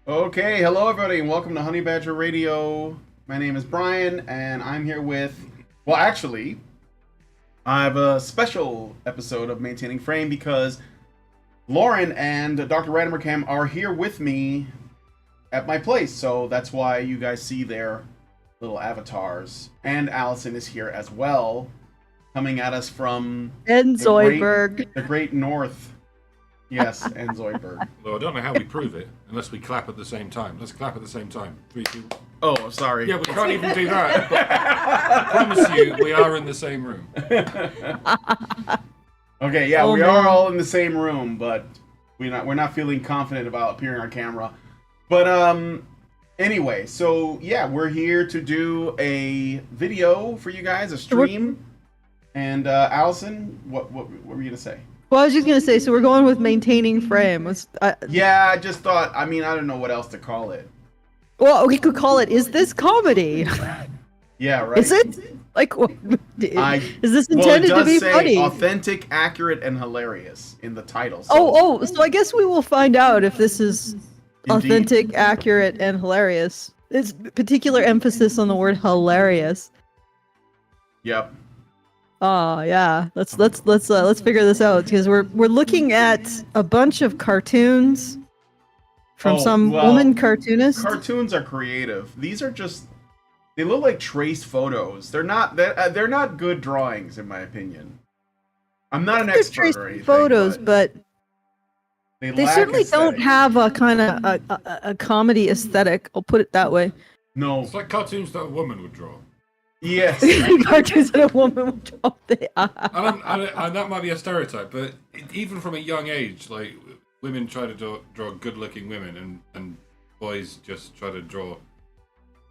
Okay, hello everybody, and welcome to Honey Badger Radio. My name is Brian, and I'm here with, well, actually, I have a special episode of Maintaining Frame because Lauren and Dr. Radimercam are here with me at my place, so that's why you guys see their little avatars. And Allison is here as well, coming at us from the great north. Yes, and Zoidberg. Well, I don't know how we prove it unless we clap at the same time. Let's clap at the same time. 3, 2. Oh, sorry. Yeah, we can't even do that. But I promise you, we are in the same room. Okay, yeah, we are all in the same room, but we're not feeling confident about appearing on camera. But anyway, so yeah, we're here to do a video for you guys, a stream. And Allison, what were you gonna say? Well, I was just going to say, so we're going with Maintaining Frame. Yeah, I just thought, I don't know what else to call it. Well, we could call it, Is This Comedy? Yeah, right. Is it? Like, is this intended to be funny? Authentic, accurate, and hilarious in the title. So. So I guess we will find out if this is authentic, accurate, and hilarious. It's particular emphasis on the word hilarious. Yep. Oh yeah, let's figure this out because we're looking at a bunch of cartoons from some woman cartoonist. Cartoons are creative. These are they look like trace photos. They're not good drawings in my opinion. I'm not an expert or anything. Photos, but they certainly don't have a kind of a comedy aesthetic. I'll put it that way. No, it's like cartoons that a woman would draw. Yes. Cartoons that a woman would draw. And that might be a stereotype, but even from a young age, like women try to draw good-looking women, and boys just try to draw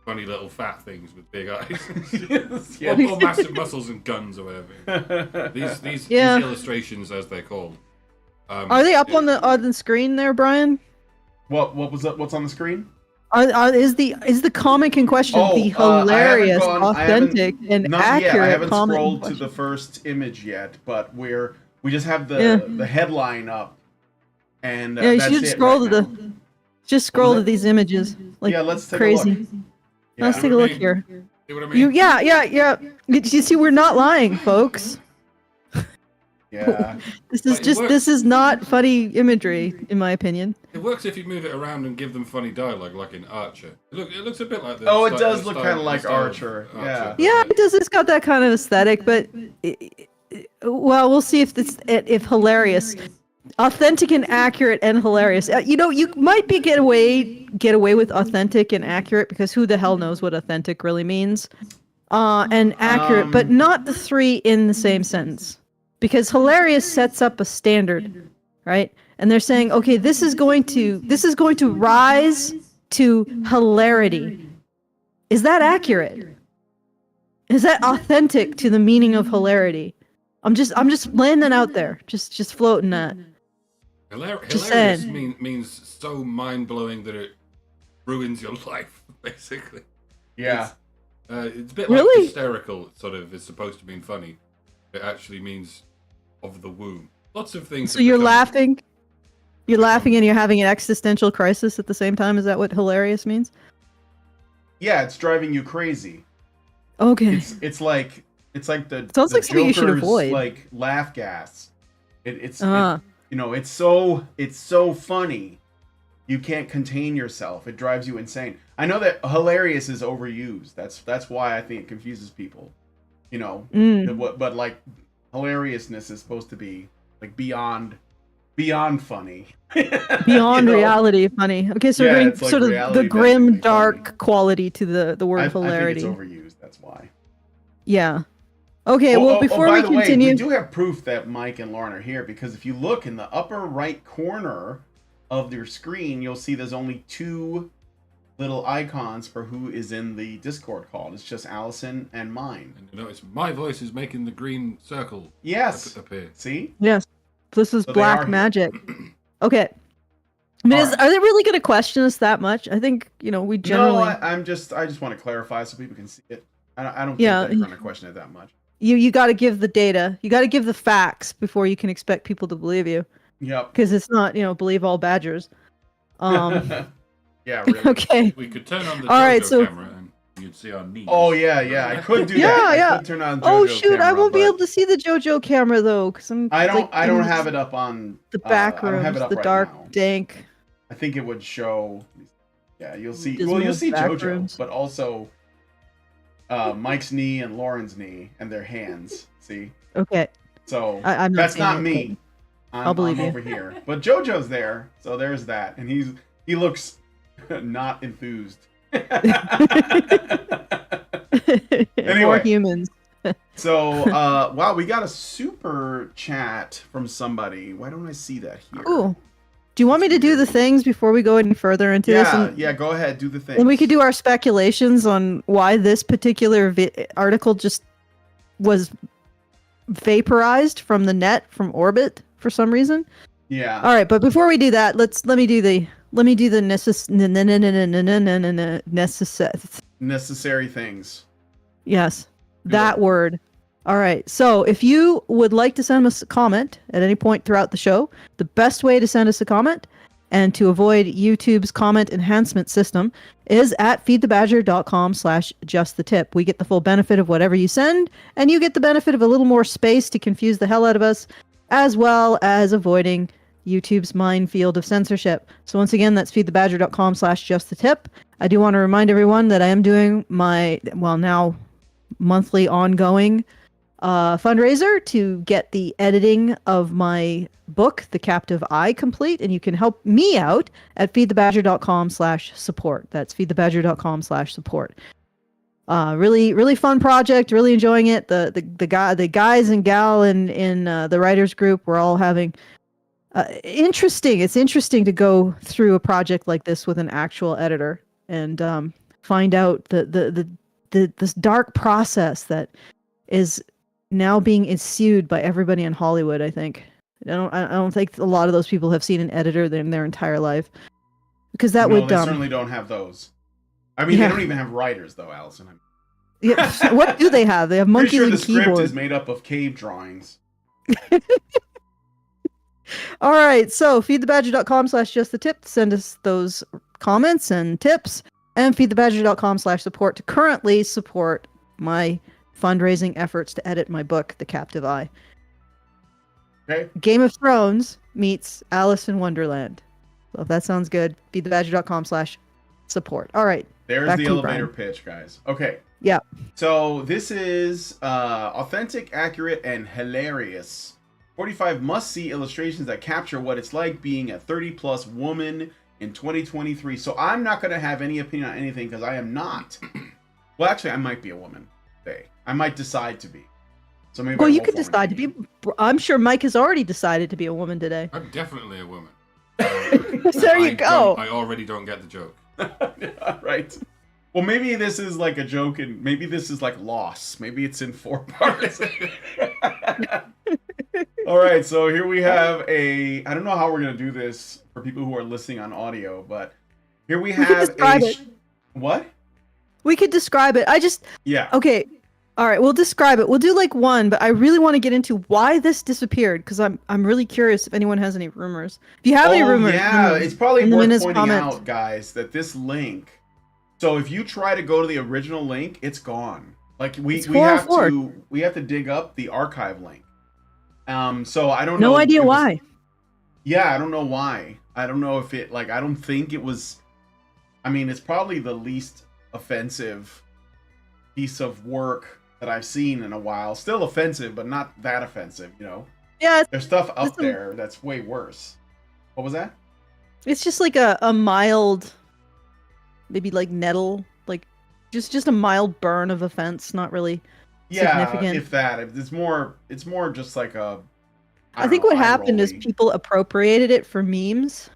funny little fat things with big eyes, yes. or massive muscles and guns or whatever. These illustrations, as they're called, are they up on the screen there, Brian? What's on the screen? Is the comic in question the hilarious, authentic, and accurate? I haven't scrolled to the first image yet, but we just have the headline up, and you should scroll to these images. Like, let's take crazy. a look. Let's take a look here. See what I mean? Yeah. You see, we're not lying, folks. Yeah. This is not funny imagery, in my opinion. It works if you move it around and give them funny dialogue, like in Archer. It looks a bit like this. Oh, it does look kind of like Archer. Yeah. Yeah, it does. It's got that kind of aesthetic, but well, we'll see if hilarious, authentic and accurate and hilarious. You might get away with authentic and accurate because who the hell knows what authentic really means, and accurate, but not the three in the same sentence. Because hilarious sets up a standard, right? And they're saying, okay, this is going to rise to hilarity. Is that accurate? Is that authentic to the meaning of hilarity? I'm just laying that out there, just floating that. Hilarious means so mind blowing that it ruins your life, basically. Yeah. It's a bit like hysterical. Sort of is supposed to mean funny. It actually means of the womb. Lots of things. So you're laughing and you're having an existential crisis at the same time. Is that what hilarious means? Yeah, it's driving you crazy. Okay. It's like the sounds like something you should Joker's, avoid. Like laugh gas. It's so funny. You can't contain yourself. It drives you insane. I know that hilarious is overused. That's why I think it confuses people. But like hilariousness is supposed to be like beyond funny. Beyond reality funny. Okay, so we're getting sort of the grim, dark quality to the word hilarity. I think it's overused, that's why. Yeah. Okay, well, before we continue... we do have proof that Mike and Lauren are here, because if you look in the upper right corner of your screen, you'll see there's only 2 little icons for who is in the Discord call. It's just Allison and mine. And you notice my voice is making the green circle appear. See? Yes. This is black magic. Okay. I mean, are they really going to question us that much? I think, we generally... No, I just want to clarify so people can see it. I don't think they're going to question it that much. You got to give the data. You got to give the facts before you can expect people to believe you. Yep. Because it's not, believe all badgers. Yeah, really. Okay. We could turn on the All right, JoJo so- camera and you'd see our knees. Oh yeah, I could do that. I could turn on JoJo Oh shoot, I camera, won't be but able to see the JoJo camera though, because I don't. like, I don't in have it up on the back I don't have rooms, it up the right dark, now. dank. I think it would show. Yeah, you'll see. Dismal Well, you'll see back JoJo, rooms. but also Mike's knee and Lauren's knee and their hands. See, Okay, so I'm not that's seeing not it, me. I'll believe I'm you. over here, but JoJo's there, so there's that, and he looks not enthused. Anyway. More humans. So, wow, we got a super chat from somebody. Why don't I see that here? Ooh. Do you want me to do the things before we go any further into this? Yeah, go ahead, do the thing. And we could do our speculations on why this particular article just was vaporized from the net, from orbit, for some reason. Yeah. All right, but before we do that, let me do the Necessary things. Yes, Do that it. word. All right. So if you would like to send us a comment at any point throughout the show, the best way to send us a comment and to avoid YouTube's comment enhancement system is at feedthebadger.com/justthetip. We get the full benefit of whatever you send, and you get the benefit of a little more space to confuse the hell out of us, as well as avoiding YouTube's minefield of censorship. So once again, that's feedthebadger.com/justthetip. I do want to remind everyone that I am doing my, well, now monthly ongoing fundraiser to get the editing of my book, The Captive Eye, complete. And you can help me out at feedthebadger.com/support. That's feedthebadger.com/support. Really, really fun project. Really enjoying it. The guys and gal in the writers group, we're all having interesting. It's interesting to go through a project like this with an actual editor and find out this dark process that is now being ensued by everybody in Hollywood. I think I don't think a lot of those people have seen an editor in their entire life, because that No, would they certainly don't have those. I mean, Yeah. they don't even have writers, though, Allison. Yeah, what do they have? They have Pretty monkeys sure and the script keyboards. is made up of cave drawings. All right, so feedthebadger.com/justthetip to send us those comments and tips, and feedthebadger.com/support to currently support my fundraising efforts to edit my book, The Captive Eye. Okay. Game of Thrones meets Alice in Wonderland. So if that sounds good, feedthebadger.com/support. All right. There's Back the to you, elevator Brian. pitch, guys. Okay. Yeah. So this is authentic, accurate, and hilarious. 45 must-see illustrations that capture what it's like being a 30-plus woman in 2023. So I'm not going to have any opinion on anything because I am not. Well, actually, I might be a woman today. I might decide to be. So maybe. Well, I you won't could form an decide to be. opinion. I'm sure Mike has already decided to be a woman today. I'm definitely a woman. There you go. I already don't get the joke. Yeah, right. Well, maybe this is like a joke, and maybe this is like Lost. Maybe it's in 4 parts. All right, so here we have I don't know how we're gonna do this for people who are listening on audio, but here we have describe it. What? We could describe it. Yeah. Okay. All right, we'll describe it. We'll do like one, but I really want to get into why this disappeared, because I'm really curious if anyone has any rumors. If you have any rumors, yeah, it's probably in the worth minutes pointing comment. out, guys, that this link. So if you try to go to the original link, it's gone. Like we It's have 404. we have to dig up the archive link. So I don't know. No idea it was- why. Yeah, I don't know why. I don't know if it I don't think it was. I mean, it's probably the least offensive piece of work that I've seen in a while. Still offensive, but not that offensive, you know. Yeah, There's stuff up It's a- there that's way worse. What was that? it's just like a mild, maybe like nettle, like just a mild burn of offense. Not really. Yeah, Significant. if that. It's more just like a. I don't think know, what happened is eye-rolly. people appropriated it for memes.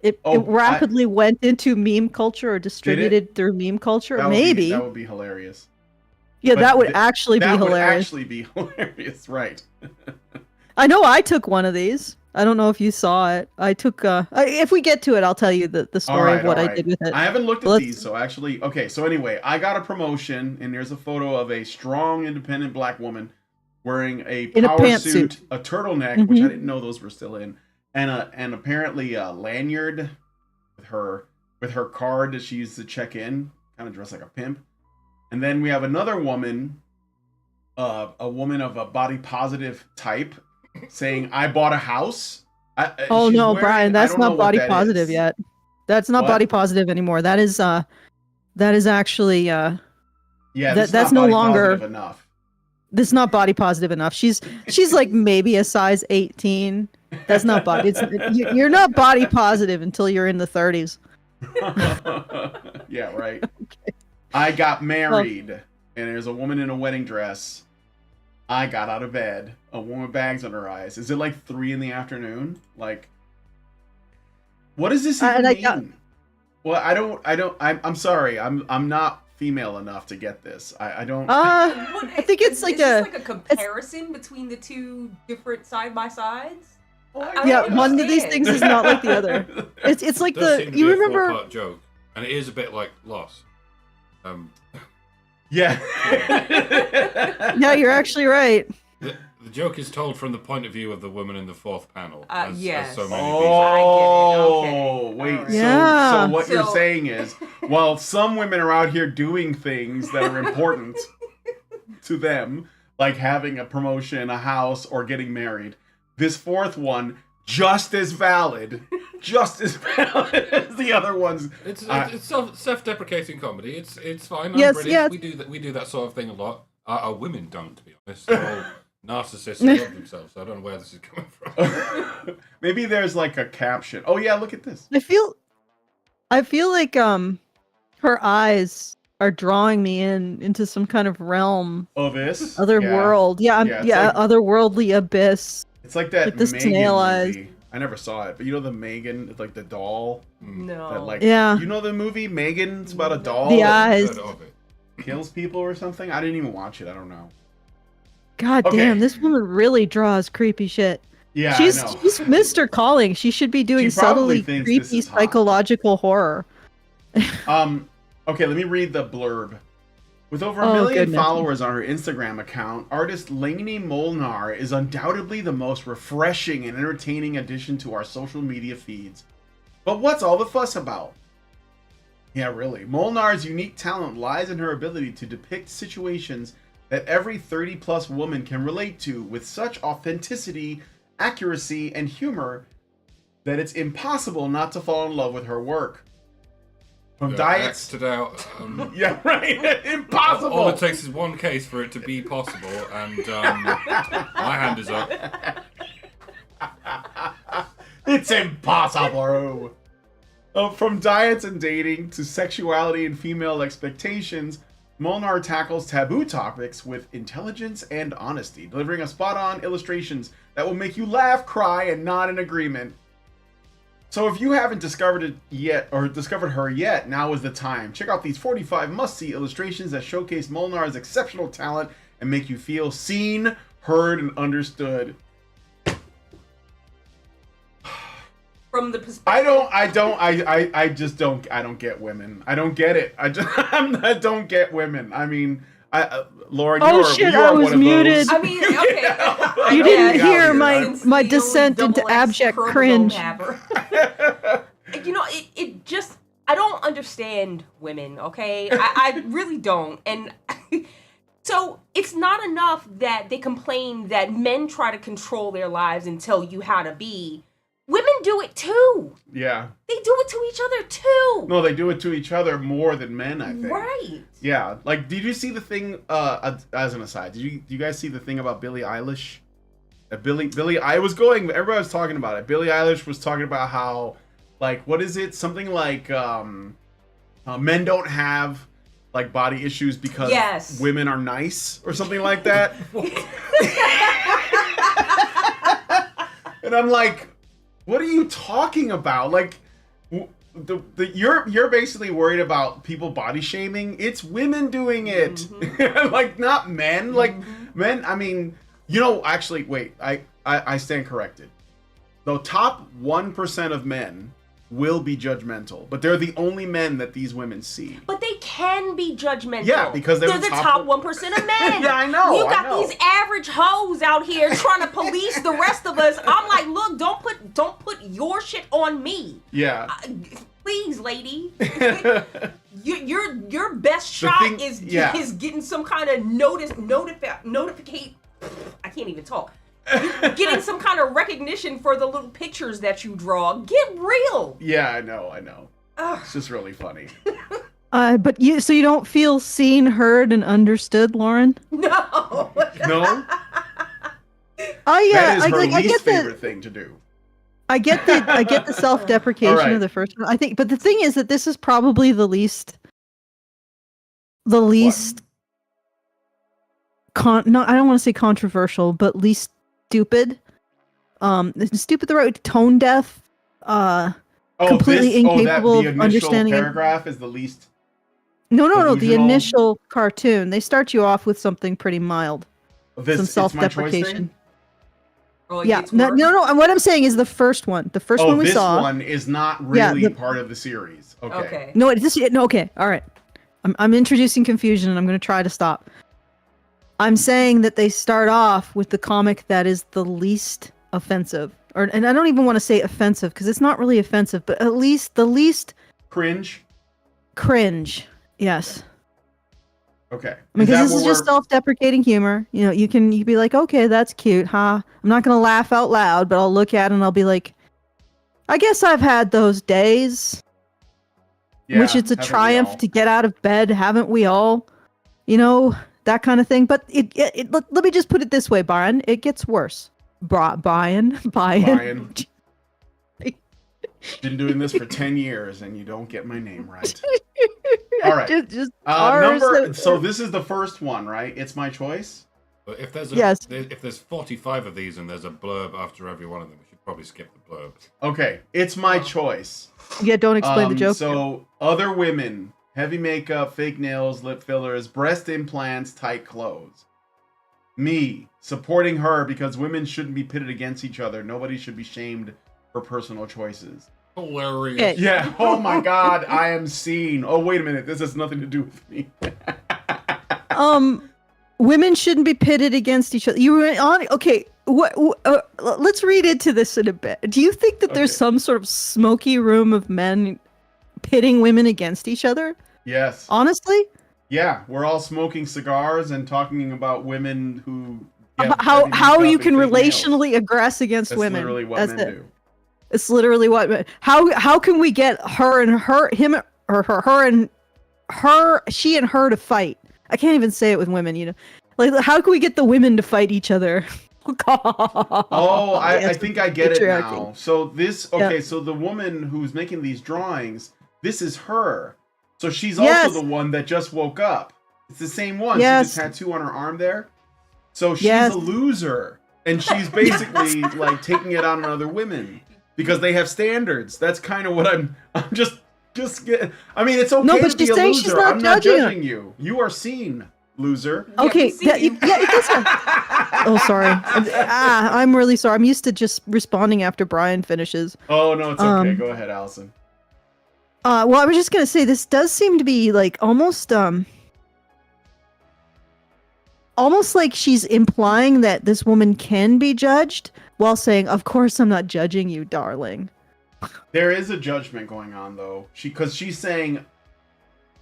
It Oh, rapidly went into meme culture or distributed through meme culture. That would Maybe. that would be hilarious. Yeah, but that would actually be That would hilarious. actually be hilarious, right? I know I took one of these. I don't know if you saw it. I took if we get to it, I'll tell you the story of what I did with it. I haven't looked at Let's- these, so actually, okay. So anyway, I got a promotion, and there's a photo of a strong, independent black woman wearing a In a power pantsuit. suit, a turtleneck, which I Mhm. didn't know those were still in, and apparently a lanyard with her with her card that she used to check in, kind of dressed like a pimp. And then we have another woman, a woman of a body positive type, saying, "I bought a house." Oh She's no, wearing- Brian, I that's don't know not what body that positive is. yet. That's not What? body positive anymore. That is actually Yeah, that's not no body longer positive enough. this is not body positive enough. She's like maybe a size 18. That's not body. You're not body positive until you're in the 30s. Yeah, right. Okay. I got married, and there's a woman in a wedding dress. I got out of bed. A woman with bags on her eyes. Is it like 3 in the afternoon? Like, what does this even mean? Well, I'm sorry. I'm not female enough to get this. I don't. I think it's like like a comparison between the two different side by sides. Yeah, one of these things is not like the other. It's like you remember. Four-part joke, and it is a bit like Lost. Yeah. Yeah, you're actually right. The joke is told from the point of view of the woman in the fourth panel. Yes. As so many Oh, Okay. wait. Right. Yeah. So what you're saying is, while some women are out here doing things that are important to them, like having a promotion, a house, or getting married, this fourth one, just as valid as the other ones. It's self-deprecating comedy. It's fine. Yes, I'm British. yes. We do that sort of thing a lot. Our women don't, to be honest. They're all narcissists who love themselves. So I don't know where this is coming from. Maybe there's like a caption. Oh yeah, look at this. I feel like her eyes are drawing me into some kind of realm, Oh, this other world. Yeah, it's like- otherworldly abyss. It's like that Like the Megan snail movie. eyes. I never saw it, but you know the Megan, it's like the doll. No. That like, Yeah. You know the movie Megan? It's about a doll The that eyes. Heard of it. kills people or something. I didn't even watch it. I don't know. God Okay. damn, this woman really draws creepy shit. Yeah, she's I know. Mr. Calling. She should be doing She probably subtly thinks this creepy is hot. psychological horror. Okay, let me read the blurb. With over a Oh, million goodness. followers on her Instagram account, artist Lainey Molnar is undoubtedly the most refreshing and entertaining addition to our social media feeds. But what's all the fuss about? Yeah, really. Molnar's unique talent lies in her ability to depict situations that every 30-plus woman can relate to with such authenticity, accuracy, and humor that it's impossible not to fall in love with her work. From diets... Acted out. Yeah, right. Impossible. All it takes is one case for it to be possible, and my hand is up. It's impossible. From diets and dating to sexuality and female expectations, Molnar tackles taboo topics with intelligence and honesty, delivering a spot-on illustrations that will make you laugh, cry, and nod in agreement. So if you haven't discovered it yet, or discovered her yet, now is the time. Check out these 45 must-see illustrations that showcase Molnar's exceptional talent and make you feel seen, heard, and understood. From the perspective, I don't get women. I don't get it. I don't get women. I mean, Lauren, Oh, you shit, are I was one of muted. those. I mean, okay. You didn't Yeah, hear yeah. my descent into Sincerely abject double X cringe. chromosome You know, it just, I don't understand women, okay? I really don't. And so it's not enough that they complain that men try to control their lives and tell you how to be. Women do it too. Yeah. They do it to each other too. No, they do it to each other more than men, I think. Right. Yeah. Like, did you see the thing? As an aside, do you guys see the thing about Billie Eilish? Everybody was talking about it. Billie Eilish was talking about how, like, what is it? Something like men don't have like body issues because Yes. women are nice or something like that. And I'm like, what are you talking about? Like, you're basically worried about people body shaming. It's women doing it, Mm-hmm. like not men. Like men. I mean, actually, wait. I stand corrected. The top 1% of men will be judgmental, but they're the only men that these women see. But they can be judgmental. Yeah, because they're the the top top 1% of men. Yeah, I know, You I got know. these average hoes out here trying to police the rest of us. I'm like, look, don't put your shit on me. Yeah. Please, lady. Your best shot is getting some kind of notificate. I can't even talk. Getting some kind of recognition for the little pictures that you draw. Get real. Yeah, I know. It's just really funny. But you don't feel seen, heard, and understood, Lauren? No. No? Yeah, that is her least favorite thing to do. I get the self-deprecation right. of the first one. I think, but the thing is that this is probably the least I don't want to say controversial, but least stupid. Stupid the right tone deaf. Completely incapable of understanding. The paragraph is the least. No. The initial cartoon. They start you off with something pretty mild. Some self-deprecation. Oh, yeah. No. What I'm saying is the first one. The first one we saw. This one is not really part of the series. Okay. No. Okay. All right. I'm introducing confusion, and I'm going to try to stop. I'm saying that they start off with the comic that is the least offensive, and I don't even want to say offensive because it's not really offensive, but at least the least cringe. Yes. Okay. Because this is just self-deprecating humor. You know, you can be like, okay, that's cute, huh? I'm not gonna laugh out loud, but I'll look at it and I'll be like, I guess I've had those days. Yeah, which it's a triumph to get out of bed, haven't we all? You know, that kind of thing. But let me just put it this way, Brian. It gets worse. Brian. Been doing this for 10 years and you don't get my name right. All right. So this is the first one, right? It's my choice. But if there's if there's 45 of these and there's a blurb after every one of them, we should probably skip the blurb. Okay, it's my choice. Yeah, don't explain the joke. So other women, heavy makeup, fake nails, lip fillers, breast implants, tight clothes. Me, supporting her because women shouldn't be pitted against each other. Nobody should be shamed for personal choices. Hilarious. Okay. Yeah. Oh my God, I am seen. Oh, wait a minute. This has nothing to do with me. Women shouldn't be pitted against each other. You were on. Okay. Let's read into this in a bit. Do you think that there's some sort of smoky room of men pitting women against each other? Yes. Honestly? Yeah. We're all smoking cigars and talking about women who. How you can relationally aggress against That's women. Literally what men do. It's literally what. How can we get she and her to fight? I can't even say it with women, you know. Like, how can we get the women to fight each other? I think I get it now. So so the woman who's making these drawings, this is her. So she's also the one that just woke up. It's the same one. Yes. She has a tattoo on her arm there. So she's a loser. And she's basically like taking it out on other women because they have standards. That's kind of what I'm just getting. I mean, it's okay to be a loser. I'm not judging you. You are seen, loser. Okay. It does oh, sorry. I'm really sorry. I'm used to just responding after Brian finishes. Oh, no, it's okay. Go ahead, Allison. Well, I was just going to say, this does seem to be like almost like she's implying that this woman can be judged while saying, of course I'm not judging you, darling. There is a judgment going on, though. Because she's saying,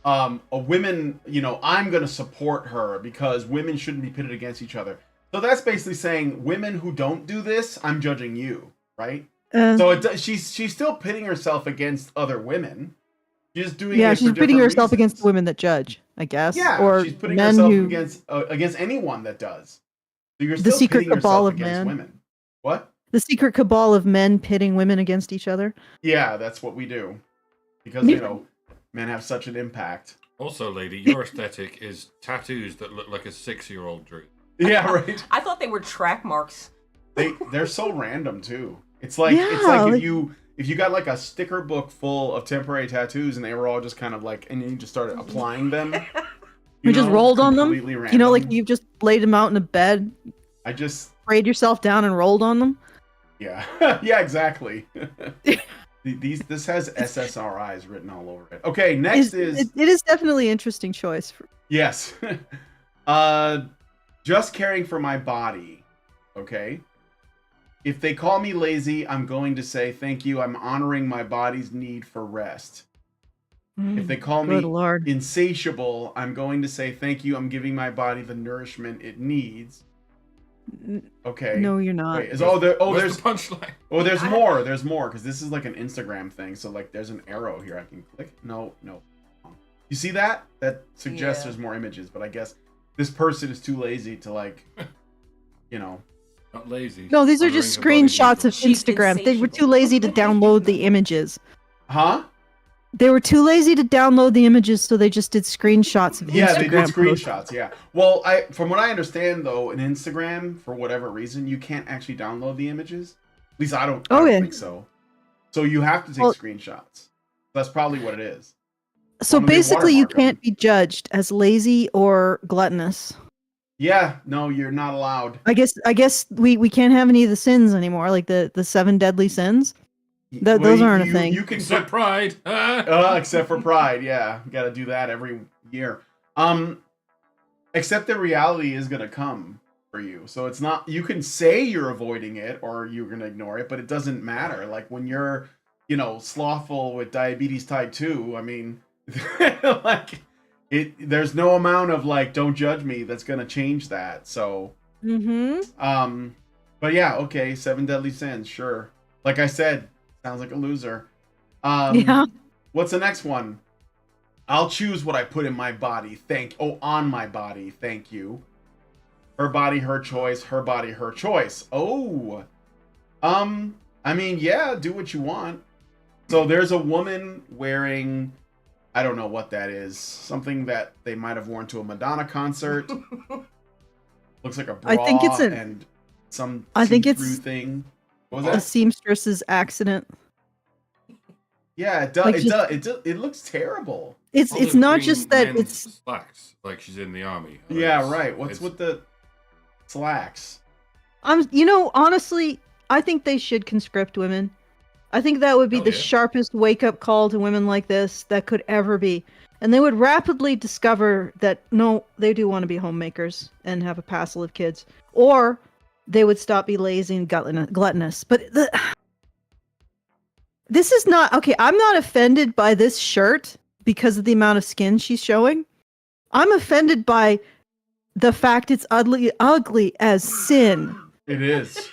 a women, you know, I'm going to support her because women shouldn't be pitted against each other. So that's basically saying women who don't do this, I'm judging you, right? So she's still pitting herself against other women. She's doing she's pitting herself against women that judge, I guess. Yeah, or she's putting men herself against anyone that does. So you're still the secret pitting cabal yourself of against men. Women. What? The secret cabal of men pitting women against each other. Yeah, that's what we do. Because, you know, men have such an impact. Also, lady, your aesthetic is tattoos that look like a 6-year-old drew. Yeah, right. I thought they were track marks. They're so random too. It's like if you got like a sticker book full of temporary tattoos and they were all just kind of like, and you just started applying them. You just rolled on them. Random. You know, like you just laid them out in a bed. I just sprayed yourself down and rolled on them. Yeah, yeah, exactly. This has SSRIs written all over it. Okay, next it is definitely an interesting choice. Yes. Just caring for my body. Okay. If they call me lazy, I'm going to say thank you. I'm honoring my body's need for rest. If they call Good me Lord. insatiable, I'm going to say thank you. I'm giving my body the nourishment it needs. Okay. No, you're not. Wait, Where's there's the punchline? there's more. There's more because this is like an Instagram thing. So like, there's an arrow here I can click. No. You see that? That suggests there's more images, but I guess this person is too lazy to like, you know. Not lazy. No, these are Honoring just her body's screenshots need of for- She's Instagram. They were insatiable. too lazy to download the images. Huh? They were too lazy to download the images, so they just did screenshots of Yeah, Instagram they did posts. screenshots. Yeah. Well, from what I understand though, in Instagram, for whatever reason, you can't actually download the images. At least I don't think so. So you have to take screenshots. That's probably what it is. So Why don't they basically, you watermark 'em? can't be judged as lazy or gluttonous. Yeah, no, you're not allowed. I guess we can't have any of the sins anymore, like the 7 deadly sins. Those aren't a thing. You can Except pride. except for pride. Yeah, you got to do that every year. Except the reality is gonna come for you. So it's not. You can say you're avoiding it or you're gonna ignore it, but it doesn't matter. Like when you're, slothful with diabetes type 2. I mean, like there's no amount of like don't judge me that's gonna change that. So but yeah, okay, 7 deadly sins, sure. Like I said, sounds like a loser. Yeah. What's the next one? I'll choose what I put in my body. On my body. Thank you. Her body, her choice. Her body, her choice. Oh. I mean, yeah, do what you want. So there's a woman wearing, I don't know what that is. Something that they might have worn to a Madonna concert. Looks like a bra I think it's and some I think it's see-through thing. What was a that? seamstress's accident. Yeah, it does. Like It looks terrible. It's Olive not green just that men's it's slacks, like she's in the army. Yeah, right. What's with the slacks? honestly, I think they should conscript women. I think that would be Hell the yeah. sharpest wake-up call to women like this that could ever be. And they would rapidly discover that no, they do want to be homemakers and have a passel of kids. Or they would stop being lazy and gluttonous. But this is not okay. I'm not offended by this shirt because of the amount of skin she's showing. I'm offended by the fact it's ugly as sin. It is.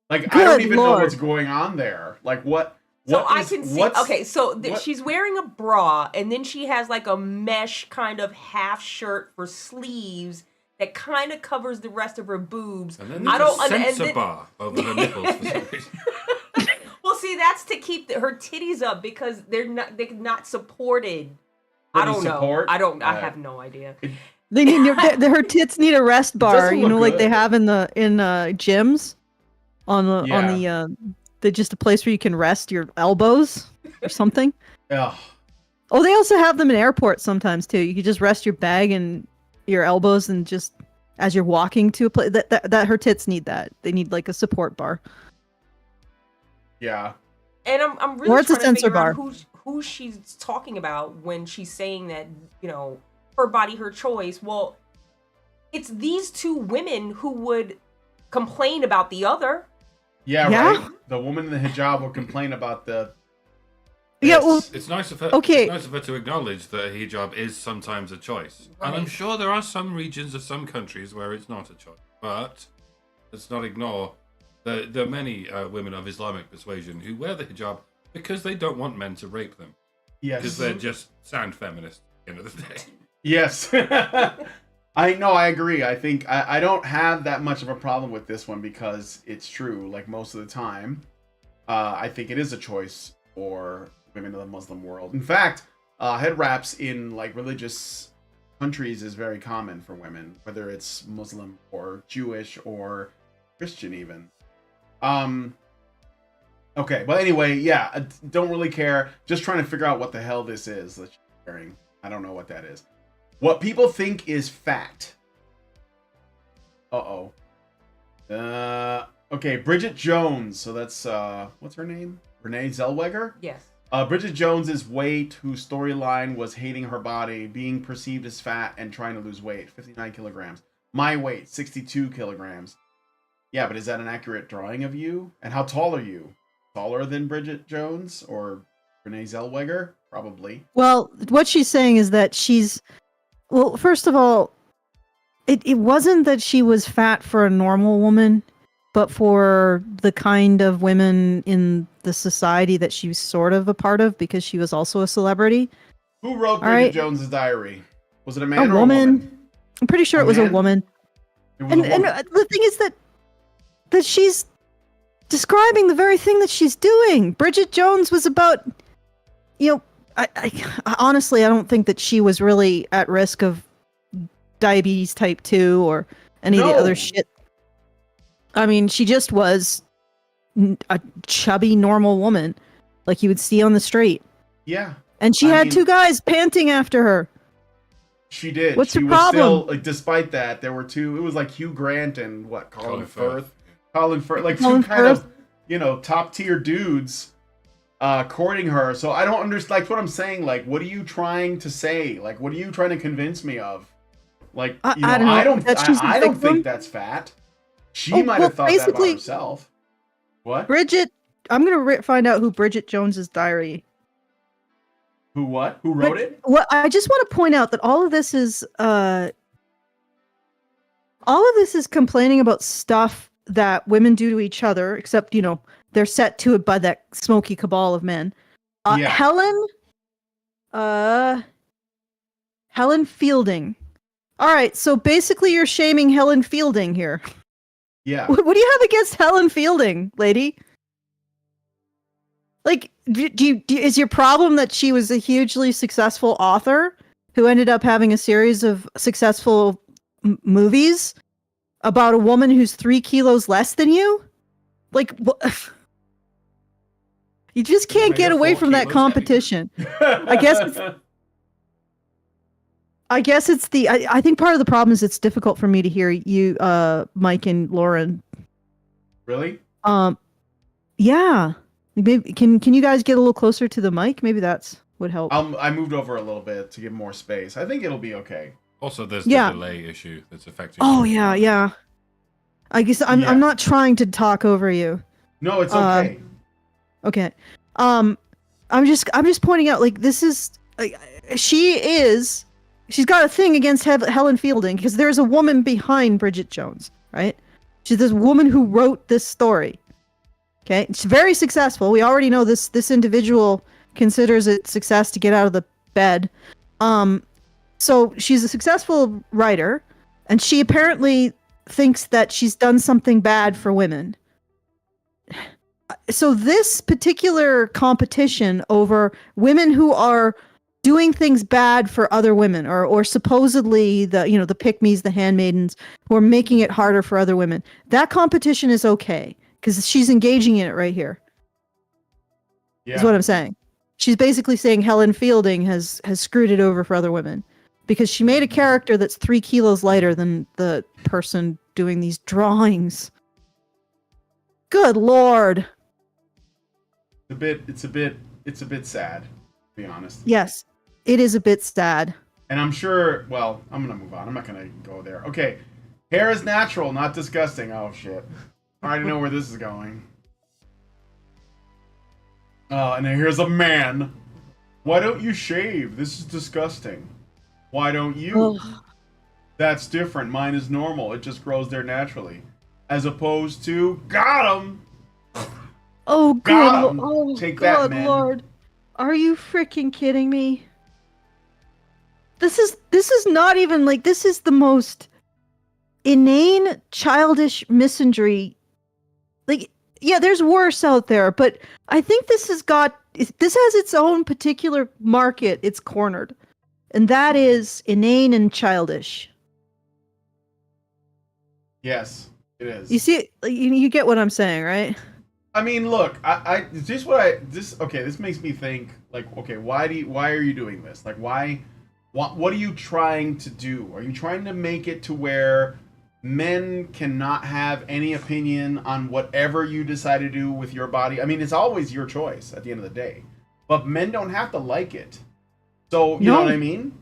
Like I Good don't even know Lord. what's going on there. Like what? So what I is- can see. what's- Okay, so what- she's wearing a bra, and then she has like a mesh kind of half shirt for sleeves that kind of covers the rest of her boobs. And then I there's don't a and sensor then- bar over her nipples for some reason. Well, see, that's to keep her titties up because they're not supported. For I the don't know. support? I have no idea. They need her tits need a rest bar, doesn't look like they good. have in gyms, on the just a place where you can rest your elbows or something. Ugh. Oh, they also have them in airports sometimes too. You can just rest your bag and your elbows and just as you're walking to a place. That her tits need that. They need like a support bar. Yeah. And I'm Or really it's a trying to sensor figure out bar. who she's talking about when she's saying that, her body, her choice. Well, it's these two women who would complain about the other. Yeah, Yeah? right. The woman in the hijab will complain about the. Yeah, this. well, It's nice of her. Okay. It's nice of her to acknowledge that a hijab is sometimes a choice, and I'm Right. sure there are some regions or some countries where it's not a choice. But let's not ignore that there are many women of Islamic persuasion who wear the hijab because they don't want men to rape them, because Yes. they're just sound feminists at the end of the day. Yes. I agree. I think I don't have that much of a problem with this one because it's true. Like most of the time, I think it is a choice for women of the Muslim world. In fact, head wraps in like religious countries is very common for women, whether it's Muslim or Jewish or Christian even. Okay, but anyway, yeah, I don't really care. Just trying to figure out what the hell this is that she's wearing. I don't know what that is. What people think is fat. Uh-oh. Okay, Bridget Jones. So that's, what's her name? Renee Zellweger? Yes. Bridget Jones's weight, whose storyline was hating her body, being perceived as fat, and trying to lose weight. 59 kilograms. My weight, 62 kilograms. Yeah, but is that an accurate drawing of you? And how tall are you? Taller than Bridget Jones or Renee Zellweger? Probably. Well, what she's saying is that well, first of all, it wasn't that she was fat for a normal woman, but for the kind of women in the society that she was sort of a part of because she was also a celebrity. Who wrote Bridget Jones's diary? Was it a man a or woman. a woman? I'm pretty sure it was a woman. It was And a woman. the thing is that she's describing the very thing that she's doing. Bridget Jones was about, I honestly, I don't think that she was really at risk of diabetes type 2 or any of the other shit. I mean, she just was a chubby, normal woman like you would see on the street. Yeah. And she had 2 guys panting after her. She did. What's she the was problem? Still, despite that, there were 2. It was like Hugh Grant and Colin Firth. Colin Firth, like Colin 2 kind Firth. of, top tier dudes courting her. So I don't understand. Like what I'm saying. Like, what are you trying to say? Like, what are you trying to convince me of? Like, I don't know. I don't think that's fat. She might have thought that about herself. What? Bridget, I'm gonna find out who Bridget Jones's diary. Who what? Who wrote it? Well, I just want to point out that all of this is complaining about stuff that women do to each other, except they're set to it by that smoky cabal of men. Yeah. Helen Fielding. All right, so basically you're shaming Helen Fielding here. Yeah. What do you have against Helen Fielding, lady? Like, is your problem that she was a hugely successful author who ended up having a series of successful movies about a woman who's 3 kilos less than you? Like, you just can't get away from that competition. I guess it's the. I think part of the problem is it's difficult for me to hear you, Mike and Lauren. Really? Yeah. Maybe can you guys get a little closer to the mic? Maybe that's would help. I moved over a little bit to give more space. I think it'll be okay. Also, there's the delay issue that's affecting. Oh yeah. I guess I'm not trying to talk over you. No, it's okay. Okay. I'm just pointing out, like, this is she's got a thing against Helen Fielding because there's a woman behind Bridget Jones, right? She's this woman who wrote this story. Okay, it's very successful. We already know this individual considers it success to get out of the bed. So she's a successful writer, and she apparently thinks that she's done something bad for women. So this particular competition over women who are doing things bad for other women, or supposedly the pick-me's, the handmaidens, who are making it harder for other women, that competition is okay. Because she's engaging in it right here. Yeah. Is what I'm saying. She's basically saying Helen Fielding has screwed it over for other women. Because she made a character that's 3 kilos lighter than the person doing these drawings. Good Lord. It's a bit sad, to be honest. Yes, it is a bit sad. And I'm sure, well, I'm going to move on. I'm not going to go there. Okay. Hair is natural, not disgusting. Oh, shit. I already know where this is going. And then here's a man. Why don't you shave? This is disgusting. Why don't you? That's different. Mine is normal. It just grows there naturally. As opposed to, got him! Oh, God. Oh, Take God, that, man. Lord. Are you freaking kidding me? This is not even, like, this is the most inane, childish misandry. Like, yeah, there's worse out there, but I think this has its own particular market it's cornered. And that is inane and childish. Yes, it is. You see, you get what I'm saying, right? I mean, look, this makes me think, like, okay, why are you doing this? Like, what are you trying to do? Are you trying to make it to where men cannot have any opinion on whatever you decide to do with your body? I mean, it's always your choice at the end of the day, but men don't have to like it. So, you know what I mean?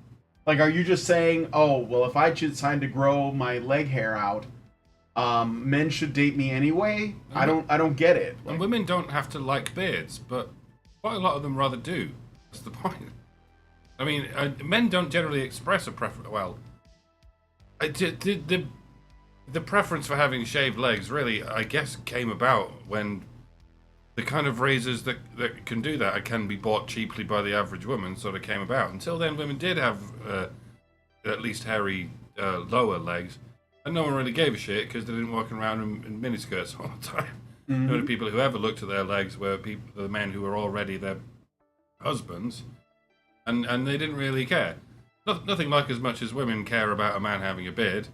Like, are you just saying, oh, well, if I decide to grow my leg hair out, Men should date me anyway. I don't get it. And women don't have to like beards, but quite a lot of them rather do. That's the point. I mean, men don't generally express a preference. Well, the preference for having shaved legs really, I guess, came about when the kind of razors that can do that can be bought cheaply by the average woman sort of came about. Until then, women did have at least hairy lower legs, and no one really gave a shit because they didn't walk around in miniskirts all the time. Mm-hmm. The only people who ever looked at their legs were the men who were already their husbands, and they didn't really care. Nothing like as much as women care about a man having a beard.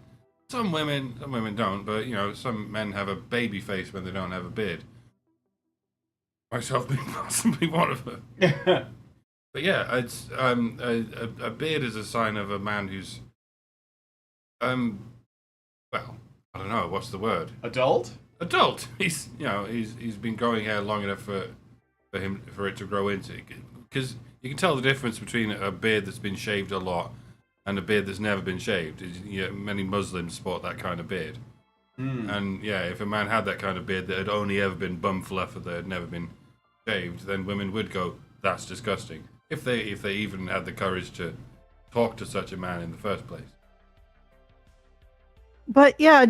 Some women don't, but some men have a baby face when they don't have a beard. Myself being possibly one of them. But yeah, it's a beard is a sign of a man who's well, I don't know, what's the word? Adult. He's been growing hair long enough for it to grow into, because you can tell the difference between a beard that's been shaved a lot and a beard that's never been shaved. Many Muslims sport that kind of beard. And yeah, if a man had that kind of beard that had only ever been bum fluff or that had never been shaved, then women would go, that's disgusting. If they even had the courage to talk to such a man in the first place. But yeah,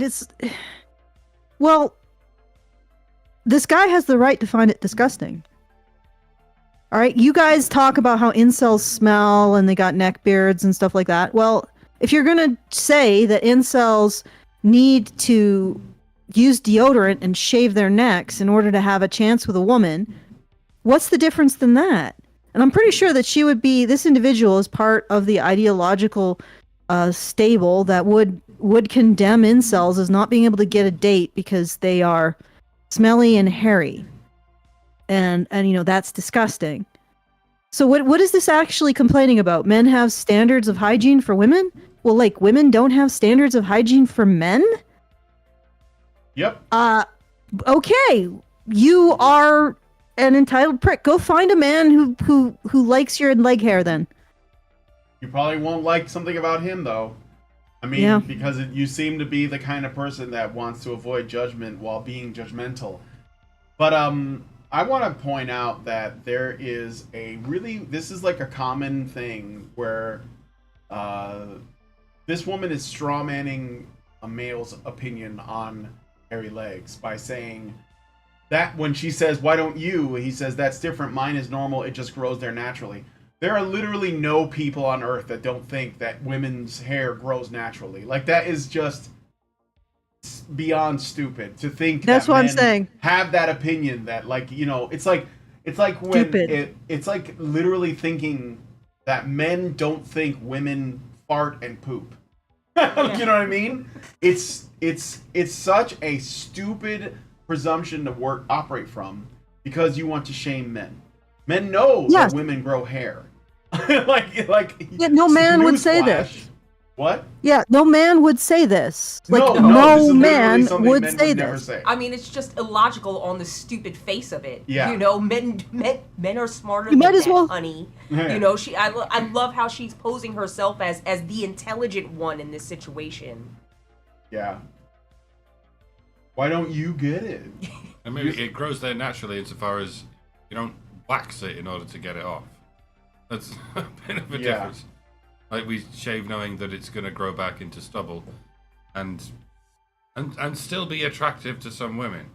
well, this guy has the right to find it disgusting. All right, you guys talk about how incels smell and they got neck beards and stuff like that. Well, if you're going to say that incels need to use deodorant and shave their necks in order to have a chance with a woman, what's the difference than that? And I'm pretty sure that this individual is part of the ideological stable that would condemn incels as not being able to get a date because they are smelly and hairy. And that's disgusting. So what is this actually complaining about? Men have standards of hygiene for women? Well, like, women don't have standards of hygiene for men? Yep. Okay. You are an entitled prick. Go find a man who likes your leg hair then. You probably won't like something about him, though. I mean, because you seem to be the kind of person that wants to avoid judgment while being judgmental. But I want to point out that there is this is like a common thing where this woman is strawmanning a male's opinion on hairy legs by saying that when she says, why don't you? He says, that's different. Mine is normal. It just grows there naturally. There are literally no people on earth that don't think that women's hair grows naturally. Like, that is just beyond stupid to think that's that what men I'm saying. Have that opinion that, like, it's like when it's like literally thinking that men don't think women fart and poop. You know what I mean? It's such a stupid presumption to operate from because you want to shame men. Men know that women grow hair. No man would say this. What? Yeah, no man would say this. No man would say this. Say. I mean, it's just illogical on the stupid face of it. Yeah. Men are smarter You than might as that, well. honey. I love how she's posing herself as the intelligent one in this situation. Yeah. Why don't you get it? And maybe it grows there naturally insofar as you don't wax it in order to get it off. That's a bit of a difference. Like, we shave knowing that it's going to grow back into stubble and still be attractive to some women.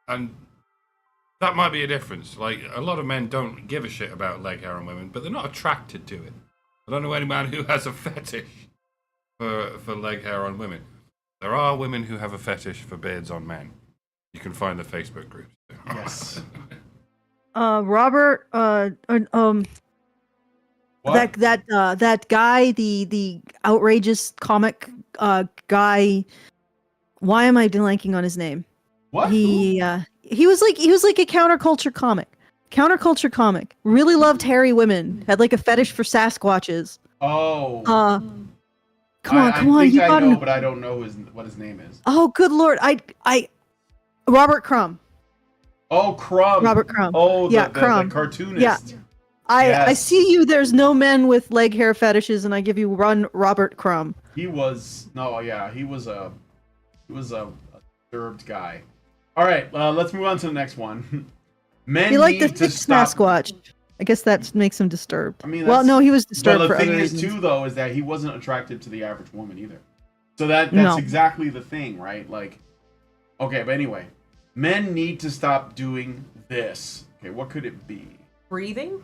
And that might be a difference. Like, a lot of men don't give a shit about leg hair on women, but they're not attracted to it. I don't know any man who has a fetish for leg hair on women. There are women who have a fetish for beards on men. You can find the Facebook groups. Yes. Robert, that guy, the outrageous comic guy. Why am I blanking on his name? What? He was like a counterculture comic. Really loved hairy women. Had like a fetish for Sasquatches. Oh. Come on. I You gotta know, but I don't know what his name is. Oh, good lord! Robert Crumb. Oh, Crumb. Robert Crumb. Oh, Crumb. The cartoonist. Yeah. I see you. There's no men with leg hair fetishes, and I give you Robert Crumb. He was a He was a disturbed guy. All right, let's move on to the next one. Men He liked the need to thick stop. Sasquatch. I guess that makes him disturbed. I mean, well, that's- no, he was But disturbed the for thing other is, reasons. too, though, is that he wasn't attracted to the average woman either. So that's No. exactly the thing, right? Like, okay, but anyway, men need to stop doing this. Okay, what could it be? Breathing?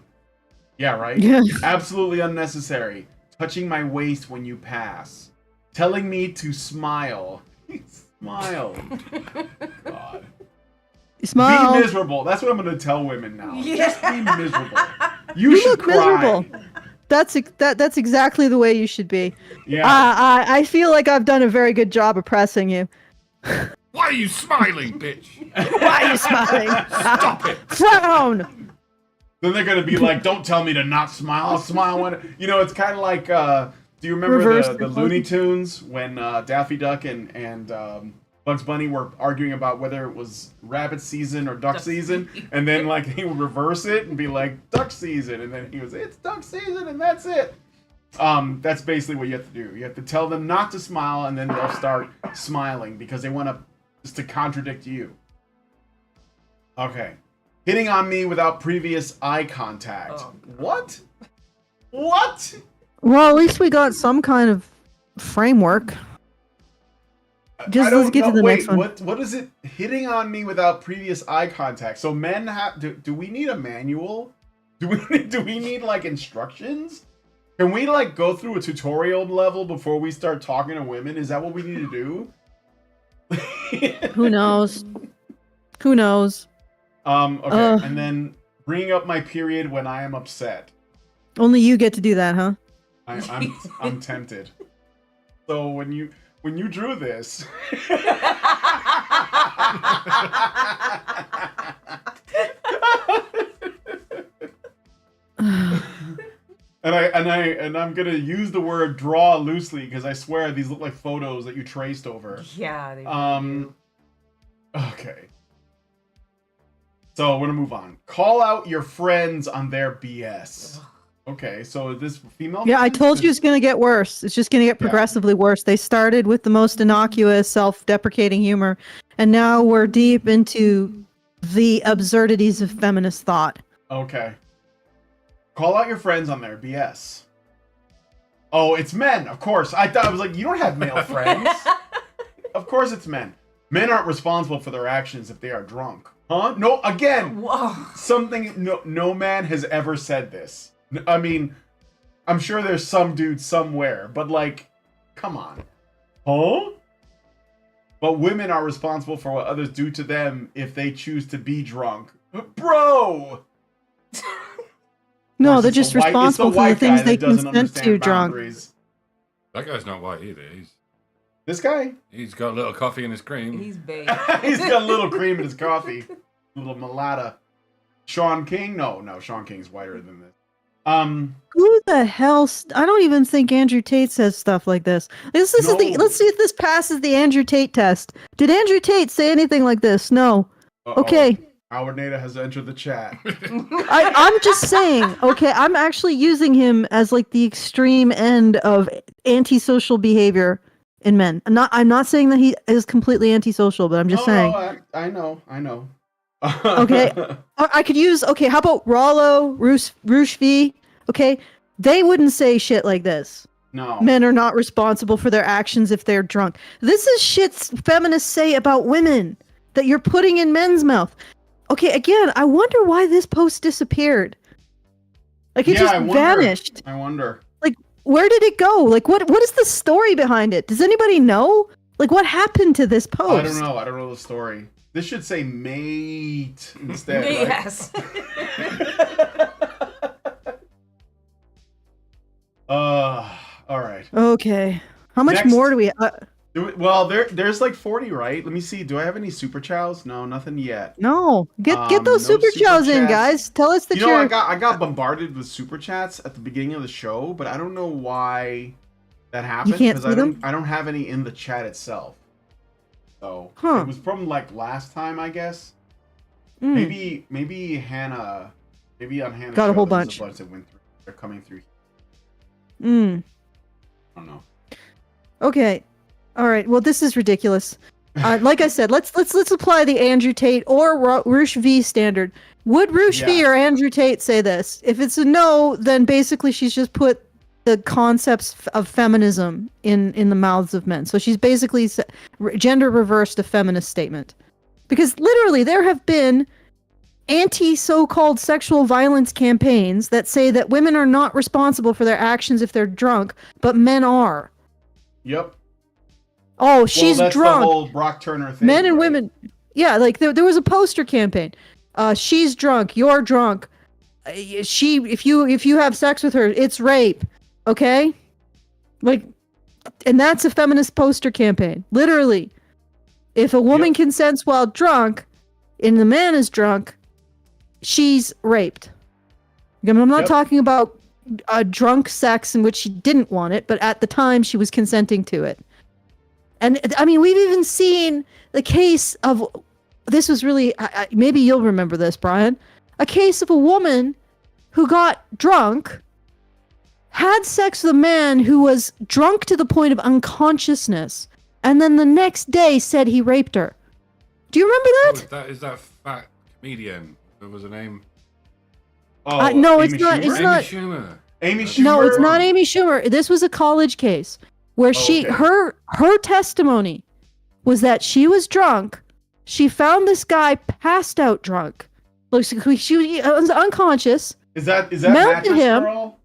Yeah, right? Yeah. Absolutely unnecessary. Touching my waist when you pass. Telling me to smile. Smile. God. Smile. Be miserable. That's what I'm going to tell women now. Yeah. Just be miserable. You You should look cry. miserable. That's exactly the way you should be. Yeah. I feel like I've done a very good job oppressing you. Why are you smiling, bitch? Why are you smiling? Stop it! Frown. Then they're gonna be like, "Don't tell me to not smile. I'll smile when." You know, it's kind of like. Do you remember Reverse the Looney Tunes when Daffy Duck and Bugs Bunny were arguing about whether it was rabbit season or duck season, and then like he would reverse it and be like duck season, and then he was, "It's duck season," and that's it. That's basically what you have to do. You have to tell them not to smile, and then they'll start smiling because they want to just to contradict you. Okay. Hitting on me without previous eye contact. Oh, What? What? Well, at least we got some kind of framework. Just I don't let's get know. to the Wait, next one. what is it? Hitting on me without previous eye contact. So men have. Do we need a manual? Do we need like instructions? Can we like go through a tutorial level before we start talking to women? Is that what we need to do? Who knows? Who knows? Okay, and then bring up my period when I am upset. Only you get to do that, huh? I'm tempted. So when you drew this, and I'm gonna use the word draw loosely because I swear these look like photos that you traced over. Yeah, they really do. Okay. So we're gonna move on. Call out your friends on their BS. Okay, so this female. Yeah, I friends? told you it's going to get worse. It's just going to get progressively worse. They started with the most innocuous, self-deprecating humor, and now we're deep into the absurdities of feminist thought. Okay. Call out your friends on their BS. Oh, it's men, of course. I thought I was like, you don't have male friends. Of course it's men. Men aren't responsible for their actions if they are drunk. Huh? No, again. Whoa. Something no man has ever said this. I mean, I'm sure there's some dude somewhere, but like, come on. Huh? But women are responsible for what others do to them if they choose to be drunk. Bro! No, Or is they're it just the white- it's responsible for the white guy things they that doesn't consent to understand drunk. boundaries. That guy's not white either. This guy? He's got a little coffee in his cream. He's big. He's got a little cream in his coffee. Little mulatto. Sean King? No, Sean King's whiter than this. Who the hell? I don't even think Andrew Tate says stuff like this. Let's see if this passes the Andrew Tate test. Did Andrew Tate say anything like this? No. Uh-oh. Okay. Howard Nada has entered the chat. I'm just saying, okay, I'm actually using him as like the extreme end of antisocial behavior in men. I'm not saying that he is completely antisocial, but I'm just saying. No, I know. Okay. I could use, okay, how about Rollo, Rushvi? Okay, they wouldn't say shit like this. No. Men are not responsible for their actions if they're drunk. This is shit feminists say about women that you're putting in men's mouth. Okay, again, I wonder why this post disappeared. Like it just vanished. I wonder. Like, where did it go? Like, what is the story behind it? Does anybody know? Like, what happened to this post? I don't know the story. This should say mate instead. Right? Yes. All right. Okay. How much Next. more do we? Well, there's like 40, right? Let me see. Do I have any super chows? No, nothing yet. No. Get those no super super chows in, chats. guys. Tell us that You know, you're. I got bombarded with super chats at the beginning of the show, but I don't know why that happened. can't because see them? I don't have any in the chat itself. So Huh. it was from like last time, I guess. Mm. Maybe Hannah. Maybe on Hannah's Got a show, whole there's bunch. a bunch that went through. They're coming through. Mm. I don't know. Okay. All right. Well, this is ridiculous. Like I said, let's apply the Andrew Tate or Rush V standard. Would Rush V or Andrew Tate say this? If it's a no, then basically she's just put the concepts of feminism in the mouths of men. So she's basically gender reversed a feminist statement. Because literally there have been anti so-called sexual violence campaigns that say that women are not responsible for their actions if they're drunk, but men are. Yep. Oh, she's that's drunk. The whole Brock Turner thing. Men and right? women. Yeah, like there was a poster campaign. She's drunk. You're drunk. If you have sex with her, it's rape. Okay? Like, and that's a feminist poster campaign. Literally. If a woman consents while drunk and the man is drunk, she's raped. I'm not talking about drunk sex in which she didn't want it, but at the time she was consenting to it. And I mean, we've even seen the case of, this was really, maybe you'll remember this, Brian, a case of a woman who got drunk, had sex with a man who was drunk to the point of unconsciousness, and then the next day said he raped her. Do you remember that? Is that fat comedian? What was her name? Oh, no, Amy it's not. Schumer? It's not. Schumer. Amy Schumer. No, it's not Amy Schumer. This was a college case where her testimony was that she was drunk. She found this guy passed out drunk. Like she was unconscious. Is that mounted Mattress him. Girl?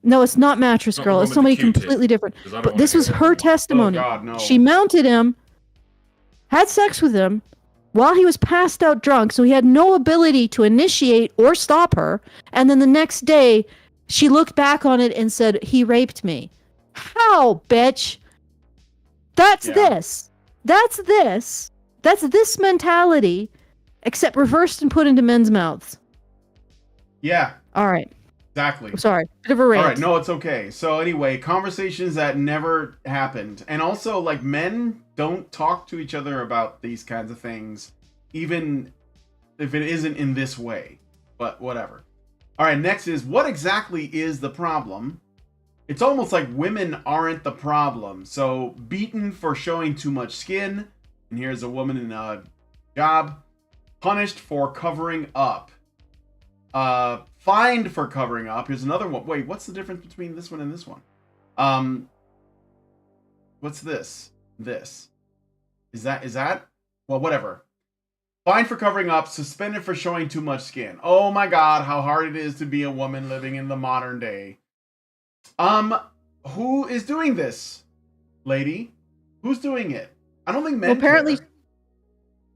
No, it's not Mattress Girl. It's somebody completely different. But this was her testimony. Oh, God, no. She mounted him, had sex with him while he was passed out drunk, so he had no ability to initiate or stop her. And then the next day, she looked back on it and said, he raped me. How, bitch? That's this. That's this. That's this mentality, except reversed and put into men's mouths. Yeah. All right. Exactly. I'm sorry. Bit of a rant. All right. No, it's okay. So anyway, conversations that never happened. And also, like, men don't talk to each other about these kinds of things, even if it isn't in this way. But whatever. All right. Next is, what exactly is the problem? It's almost like women aren't the problem. So, beaten for showing too much skin. And here's a woman in a job. Punished for covering up. Fined for covering up. Here's another one. Wait, what's the difference between this one and this one? What's this? This. Is that? Well, whatever. Fined for covering up. Suspended for showing too much skin. Oh my God, how hard it is to be a woman living in the modern day. Who is doing this, lady? Who's doing it? I don't think men. Well, apparently, care.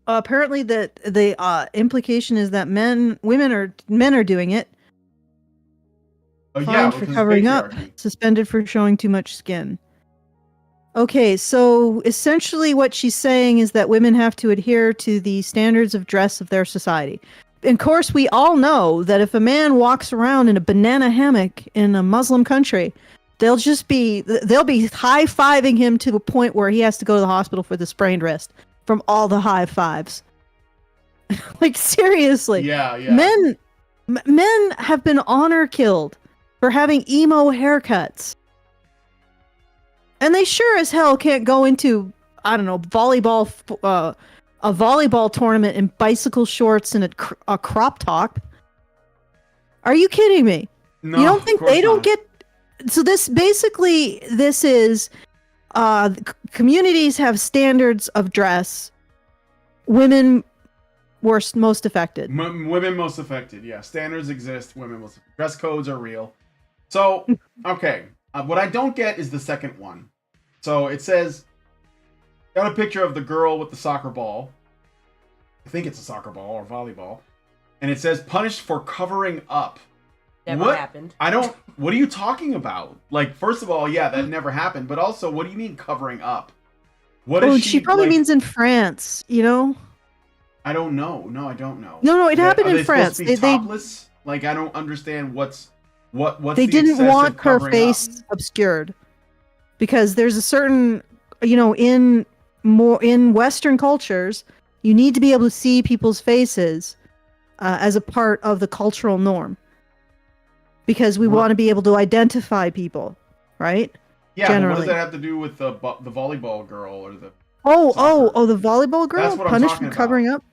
Apparently, that the implication is that men are doing it. Oh, Fined for covering up, suspended for showing too much skin. Okay, so essentially what she's saying is that women have to adhere to the standards of dress of their society. And of course, we all know that if a man walks around in a banana hammock in a Muslim country, they'll be high-fiving him to a point where he has to go to the hospital for the sprained wrist from all the high fives. Like, seriously. Yeah. Men have been honor killed for having emo haircuts. And they sure as hell can't go into, I don't know, a volleyball tournament in bicycle shorts and a crop top. Are you kidding me? No, you don't think they don't not. get... So this is communities have standards of dress. Women most affected. Women most affected. Yeah, standards exist. Women most affected. Dress codes are real. So, okay. What I don't get is the second one. So it says, got a picture of the girl with the soccer ball. I think it's a soccer ball or volleyball. And it says, punished for covering up. Never happened. What are you talking about? Like, first of all, yeah, that never happened. But also, what do you mean covering up? What is she probably means in France, you know? I don't know. No, I don't know. No, it happened in Are France. Supposed to be topless? Like, I don't understand what's they the didn't want her covering face up? obscured. Because there's a certain, in Western cultures, you need to be able to see people's faces as a part of the cultural norm. Because we want to be able to identify people, right? Yeah, but what generally. does that have to do with the volleyball girl or the? Oh, the volleyball girl That's what I'm punished talking for covering up.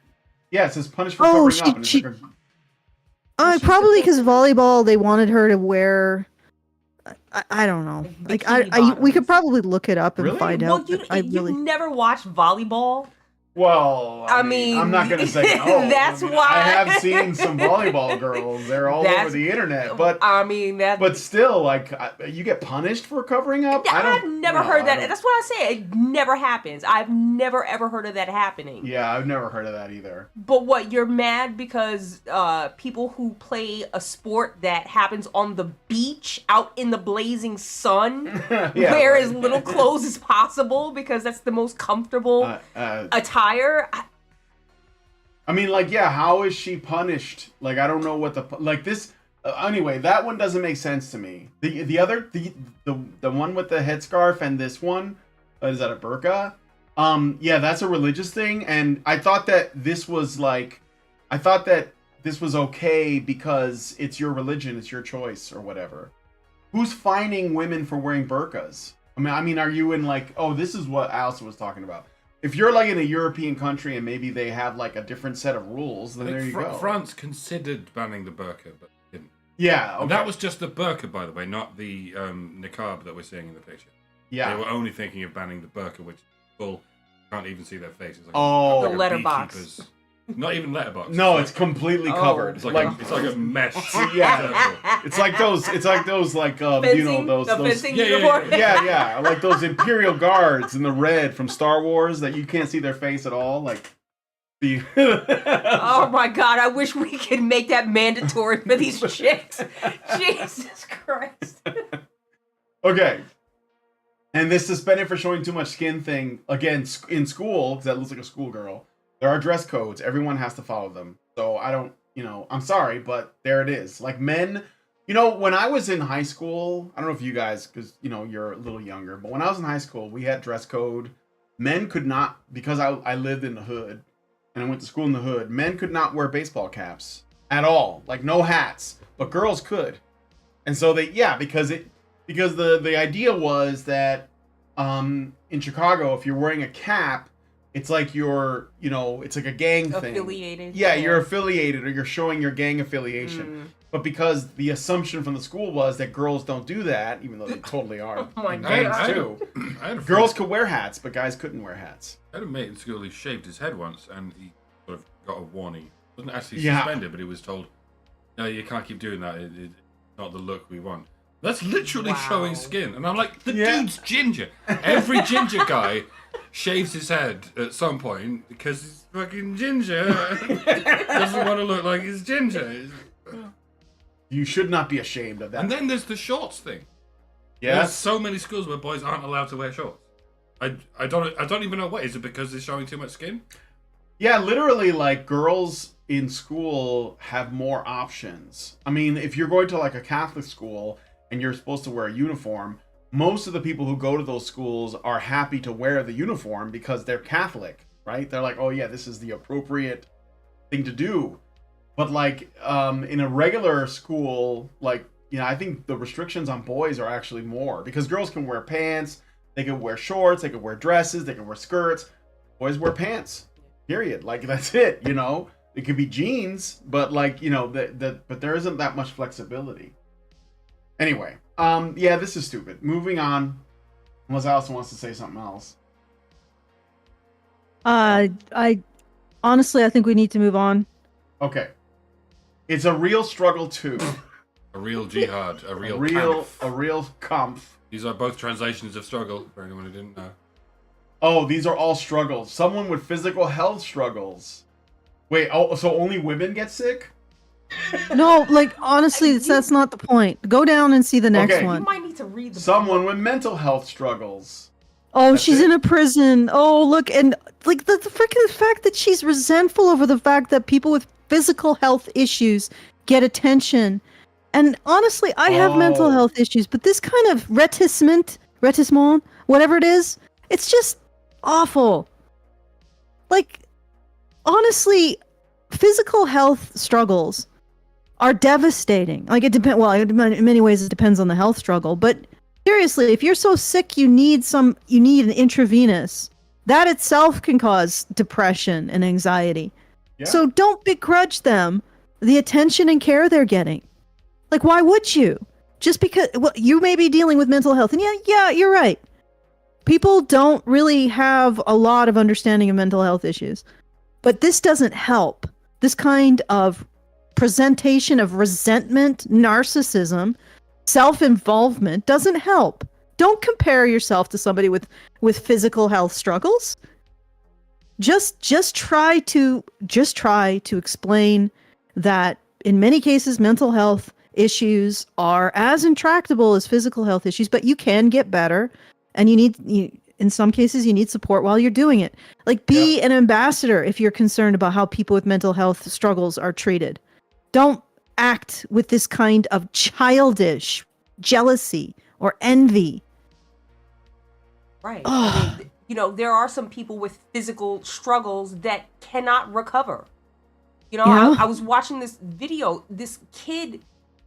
Yeah, it says punished for Oh, covering up. And she- it's like a, Probably because volleyball, they wanted her to wear. I don't know. Like Bikini we could bottoms. probably look it up and Really? find Well, out. But I really. you've never watched volleyball? well, I mean, I'm not gonna say no. That's I mean, why. I have seen some volleyball girls. They're all over That's- the internet, but I mean, that. but still, like, you get punished for covering up. I've never heard I that. don't- That's what I say. It never happens. I've never ever heard of that happening. Yeah, I've never heard of that either. But what, you're mad because people who play a sport that happens on the beach out in the blazing sun Yeah, wear right. as little clothes as possible because that's the most comfortable attire? I mean, like, yeah, how is she punished? Like, I don't know what like this. Anyway, that one doesn't make sense to me. The other the one with the headscarf and this one, is that a burqa? Yeah, that's a religious thing, and I thought that this was okay because it's your religion, it's your choice or whatever. Who's fining women for wearing burqas? I mean, are you in like, oh, this is what Alice was talking about. If you're like in a European country and maybe they have like a different set of rules, then there you go. France considered banning the burqa, but didn't. Yeah, okay. And that was just the burqa, by the way, not the niqab that we're seeing in the picture. Yeah. They were only thinking of banning the burqa, which people can't even see their faces. Like Oh. a The letterbox. beekeeper's- Not even letterbox. No, it's completely covered. It's like a mesh. Yeah. It's like those you know, those fencing Yeah, yeah, uniform. yeah, like those Imperial Guards in the red from Star Wars that you can't see their face at all. Like the Oh my god, I wish we could make that mandatory for these chicks. Jesus Christ. Okay. And this suspended for showing too much skin thing, again, in school, because that looks like a schoolgirl, there are dress codes. Everyone has to follow them. So I don't, I'm sorry, but there it is. Like men, when I was in high school, I don't know if you guys, because, you're a little younger, but when I was in high school, we had dress code. Men could not, because I lived in the hood, and I went to school in the hood, men could not wear baseball caps at all. Like no hats, but girls could. And so because the idea was that in Chicago, if you're wearing a cap, it's like it's like a gang thing. Affiliated. Yeah, you're affiliated or you're showing your gang affiliation. But because the assumption from the school was that girls don't do that, even though they totally are Oh my in God. gangs too. I had a Girls could wear hats, but guys couldn't wear hats. I had a mate in school who shaved his head once, and he sort of got a warning. He wasn't actually Yeah. suspended, but he was told, "No, you can't keep doing that. It's not the look we want." That's literally Wow. showing skin, and I'm like, the Yeah. dude's ginger. Every ginger guy shaves his head at some point because he's fucking ginger. Doesn't want to look like he's ginger. You should not be ashamed of that. And then there's the shorts thing. There's yes. so many schools where boys aren't allowed to wear shorts. I don't even know what. Is it because they're showing too much skin? Yeah, literally, like, girls in school have more options. I mean, if you're going to, like, a Catholic school and you're supposed to wear a uniform, most of the people who go to those schools are happy to wear the uniform because they're Catholic, right? They're like, oh, yeah, this is the appropriate thing to do. But, like, in a regular school, like, I think the restrictions on boys are actually more. Because girls can wear pants, they can wear shorts, they can wear dresses, they can wear skirts. Boys wear pants. Period. Like, that's it, It could be jeans, but like, but there isn't that much flexibility. Anyway, yeah, this is stupid. Moving on. Unless Allison wants to say something else. I honestly, I think we need to move on. Okay. It's a real struggle too. A real jihad, a real a real kampf. These are both translations of struggle, for anyone who didn't know. Oh, these are all struggles. Someone with physical health struggles. Wait, so only women get sick? No, like honestly, that's not the point. Go down and see the next Okay. You one. might need to read the Someone with mental health struggles. Oh, That's she's it? in a prison. Oh, look, and like the freaking fact that she's resentful over the fact that people with physical health issues get attention. And honestly, I have mental Oh. health issues, but this kind of retissement, whatever it is, it's just awful. Like, honestly, physical health struggles are devastating. Like, it depends. Well, in many ways, it depends on the health struggle, but Seriously, if you're so sick you need an intravenous. That itself can cause depression and anxiety. Yeah. So don't begrudge them the attention and care they're getting. Like, why would you? Just because you may be dealing with mental health. And yeah, you're right. People don't really have a lot of understanding of mental health issues. But this doesn't help. This kind of presentation of resentment, narcissism, self-involvement doesn't help. Don't compare yourself to somebody with physical health struggles. Just try to explain that in many cases mental health issues are as intractable as physical health issues, but you can get better, and in some cases you need support while you're doing it. Like, be an ambassador if you're concerned about how people with mental health struggles are treated. Don't act with this kind of childish jealousy or envy. Right. I mean, there are some people with physical struggles that cannot recover. I was watching this video. This kid,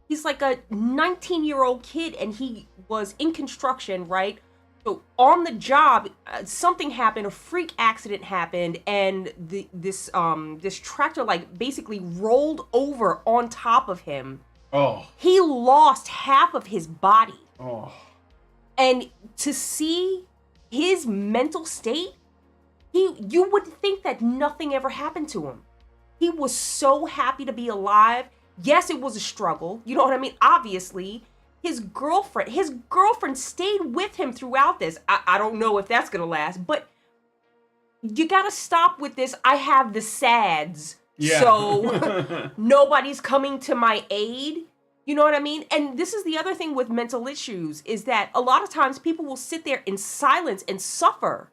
he's like a 19-year-old kid, and he was in construction, right? So on the job, something happened, a freak accident happened, and this tractor basically rolled over on top of him. Oh. He lost half of his body. Oh. And to see his mental state, you would think that nothing ever happened to him. He was so happy to be alive. Yes, it was a struggle. You know what I mean? Obviously, his girlfriend stayed with him throughout this. I don't know if that's going to last, but you got to stop with this. I have the SADS, so nobody's coming to my aid. You know what I mean? And this is the other thing with mental issues, is that a lot of times people will sit there in silence and suffer.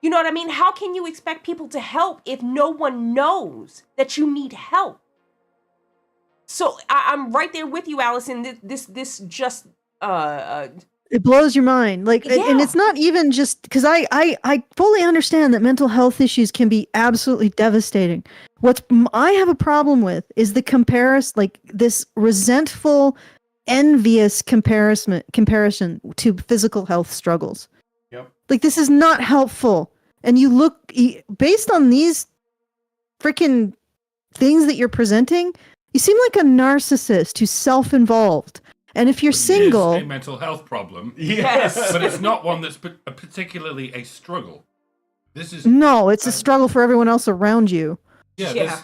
You know what I mean? How can you expect people to help if no one knows that you need help? So I'm right there with you, Allison. This just it blows your mind. And it's not even just because I fully understand that mental health issues can be absolutely devastating. What I have a problem with is the comparison, this resentful, envious comparison to physical health struggles. Yep. This is not helpful. And you look, based on these freaking things that you're presenting, you seem like a narcissist who's self-involved. And if you're single, it is a mental health problem. Yes. But it's not one that's particularly a struggle. No, it's a struggle for everyone else around you. Yeah.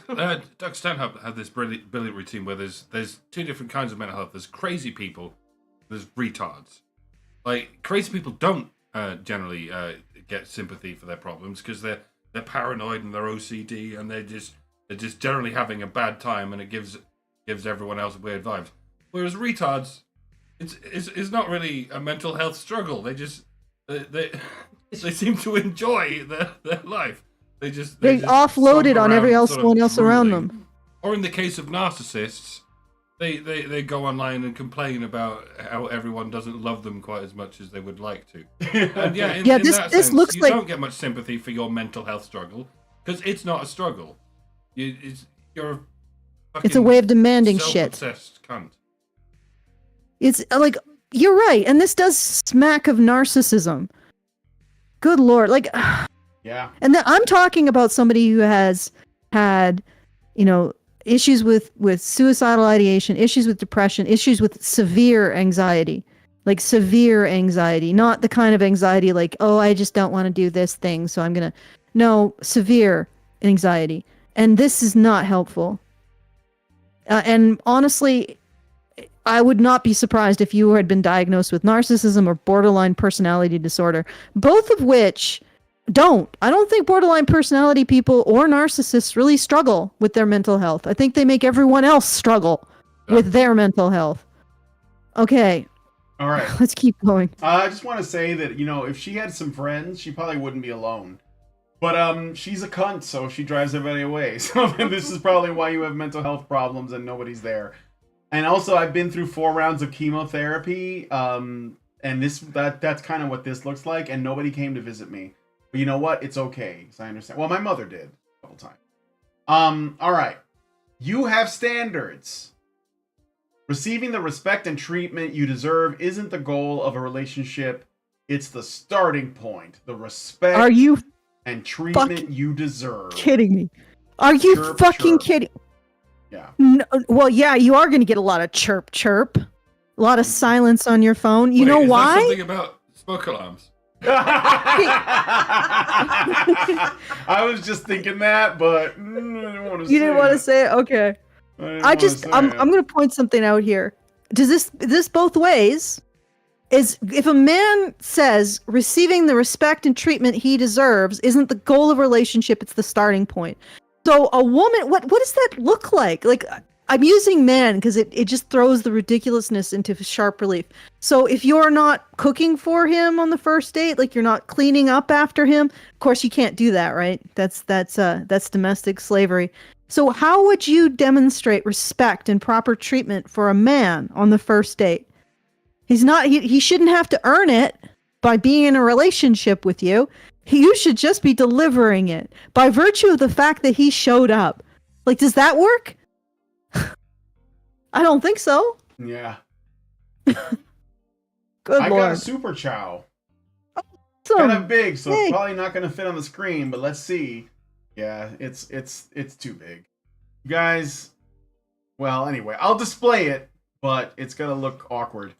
Doug Stanhope had this brilliant routine where there's two different kinds of mental health. There's crazy people, there's retards. Crazy people don't generally get sympathy for their problems because they're paranoid and they're OCD and they're just generally having a bad time, and it gives everyone else weird vibes. Whereas retards, it's not really a mental health struggle. They just they seem to enjoy their life. They just offload it on everyone else around them. Or in the case of narcissists, they go online and complain about how everyone doesn't love them quite as much as they would like to. And in that this sense, looks you like don't get much sympathy for your mental health struggle because it's not a struggle. You're it's a way of demanding shit. Self-obsessed cunt. It's you're right, and this does smack of narcissism. Good Lord, yeah. And then I'm talking about somebody who has had, issues with suicidal ideation, issues with depression, issues with severe anxiety. Severe anxiety, not the kind of anxiety I just don't want to do this thing, so I'm gonna. No, severe anxiety. And this is not helpful. And honestly, I would not be surprised if you had been diagnosed with narcissism or borderline personality disorder, both of which I don't think borderline personality people or narcissists really struggle with their mental health. I think they make everyone else struggle with their mental health. Okay. All right. Let's keep going. I just want to say that, if she had some friends, she probably wouldn't be alone. But she's a cunt, so she drives everybody away. So this is probably why you have mental health problems and nobody's there. And also, I've been through 4 rounds of chemotherapy, and that's kind of what this looks like, and nobody came to visit me. But you know what? It's okay, because I understand. Well, my mother did a couple times. All right. You have standards Receiving the respect and treatment you deserve isn't the goal of a relationship. It's the starting point. The respect Are you and treatment you deserve. kidding me? Are you Chirp, fucking chirp. kidding? Yeah. No, well, yeah, you are going to get a lot of chirp chirp, a lot of silence on your phone. You know is why? That something about smoke alarms? I was just thinking that, but I didn't want to You didn't want to say it? Okay. I'm going to point something out here. Does this both ways? Is if a man says receiving the respect and treatment he deserves isn't the goal of a relationship, it's the starting point. So a woman, what does that look like? Like, I'm using man because it just throws the ridiculousness into sharp relief. So if you're not cooking for him on the first date, like you're not cleaning up after him, of course you can't do that, right? That's domestic slavery. So how would you demonstrate respect and proper treatment for a man on the first date? He shouldn't have to earn it by being in a relationship with you. You should just be delivering it by virtue of the fact that he showed up. Like, does that work? I don't think so. Yeah. Good I Lord. got a super chow. Awesome. Kind of big, so it's Big. probably not going to fit on the screen, but let's see. Yeah, it's too big. You guys, well, anyway, I'll display it, but it's going to look awkward.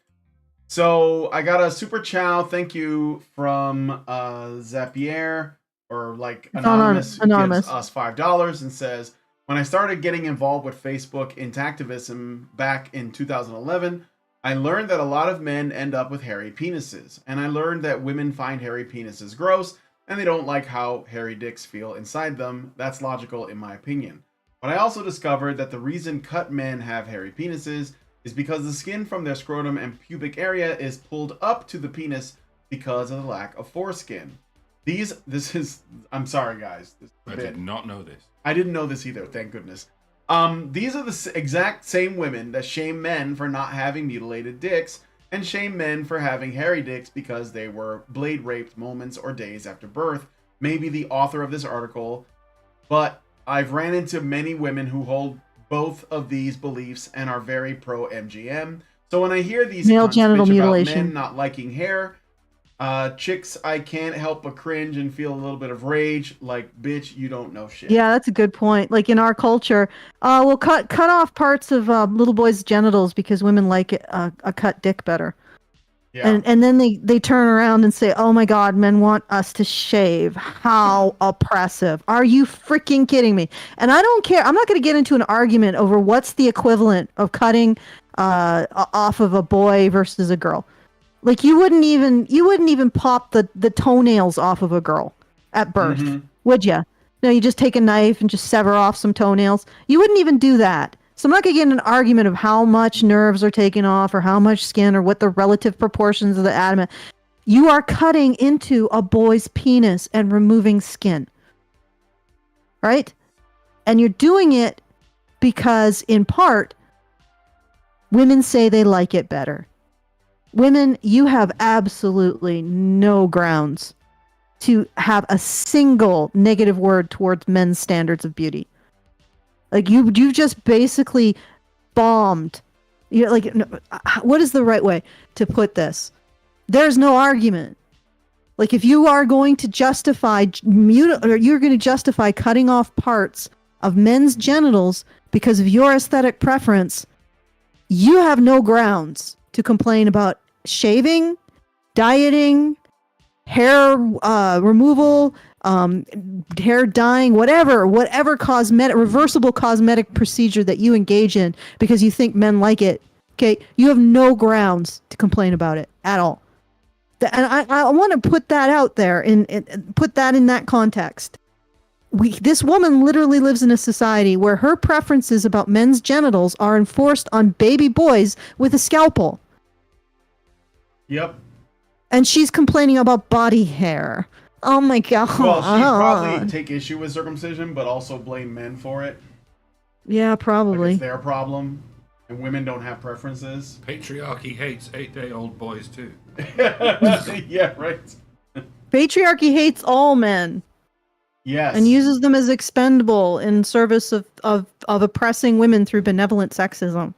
So I got a super chow, thank you, from Zapier, or like Anonymous, who gives us $5 and says, when I started getting involved with Facebook intactivism back in 2011, I learned that a lot of men end up with hairy penises. And I learned that women find hairy penises gross, and they don't like how hairy dicks feel inside them. That's logical in my opinion. But I also discovered that the reason cut men have hairy penises is because the skin from their scrotum and pubic area is pulled up to the penis because of the lack of foreskin. I'm sorry guys. I did not know this. I didn't know this either, thank goodness. These are the exact same women that shame men for not having mutilated dicks and shame men for having hairy dicks because they were blade raped moments or days after birth. Maybe the author of this article, but I've ran into many women who hold both of these beliefs and are very pro MGM. So when I hear these male cunts genital bitch mutilation, about men not liking hair, chicks, I can't help but cringe and feel a little bit of rage. Like, bitch, you don't know shit. yeah, that's a good point. Like in our culture, we'll cut off parts of little boys' genitals because women like a cut dick better. Yeah. And then they turn around and say, oh my God, men want us to shave. How oppressive. Are you freaking kidding me? And I don't care. I'm not going to get into an argument over what's the equivalent of cutting off of a boy versus a girl. Like you wouldn't even pop the toenails off of a girl at birth, would you? No, you just take a knife and just sever off some toenails. You wouldn't even do that. So I'm not going to get in an argument of how much nerves are taken off or how much skin or what the relative proportions of the adamant. You are cutting into a boy's penis and removing skin. Right? And you're doing it because, in part, women say they like it better. Women, you have absolutely no grounds to have a single negative word towards men's standards of beauty. Like you just basically bombed. You know, like, what is the right way to put this? There's no argument. Like if you are going to justify or you're going to justify cutting off parts of men's genitals because of your aesthetic preference, you have no grounds to complain about shaving, dieting, hair removal, hair dyeing, whatever reversible cosmetic procedure that you engage in because you think men like it. Okay, you have no grounds to complain about it at all. And I want to put that out there and put that in that context. This woman literally lives in a society where her preferences about men's genitals are enforced on baby boys with a scalpel. Yep. And she's complaining about body hair. Oh my God. Well, she'd probably take issue with circumcision, but also blame men for it. Yeah, probably. Like it's their problem, and women don't have preferences. Patriarchy hates 8-day-old boys too. Yeah, right. Patriarchy hates all men. Yes. And uses them as expendable in service of oppressing women through benevolent sexism.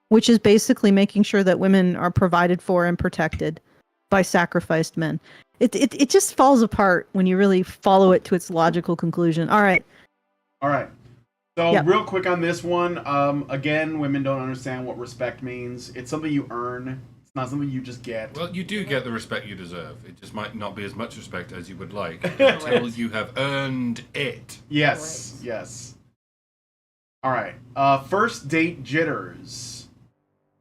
which is basically making sure that women are provided for and protected by sacrificed men. It just falls apart when you really follow it to its logical conclusion. All right. So Yep. real quick on this one, again, women don't understand what respect means. It's something you earn. It's not something you just get. Well, you do get the respect you deserve. It just might not be as much respect as you would like until you have earned it. Yes, yes. All right. First date jitters.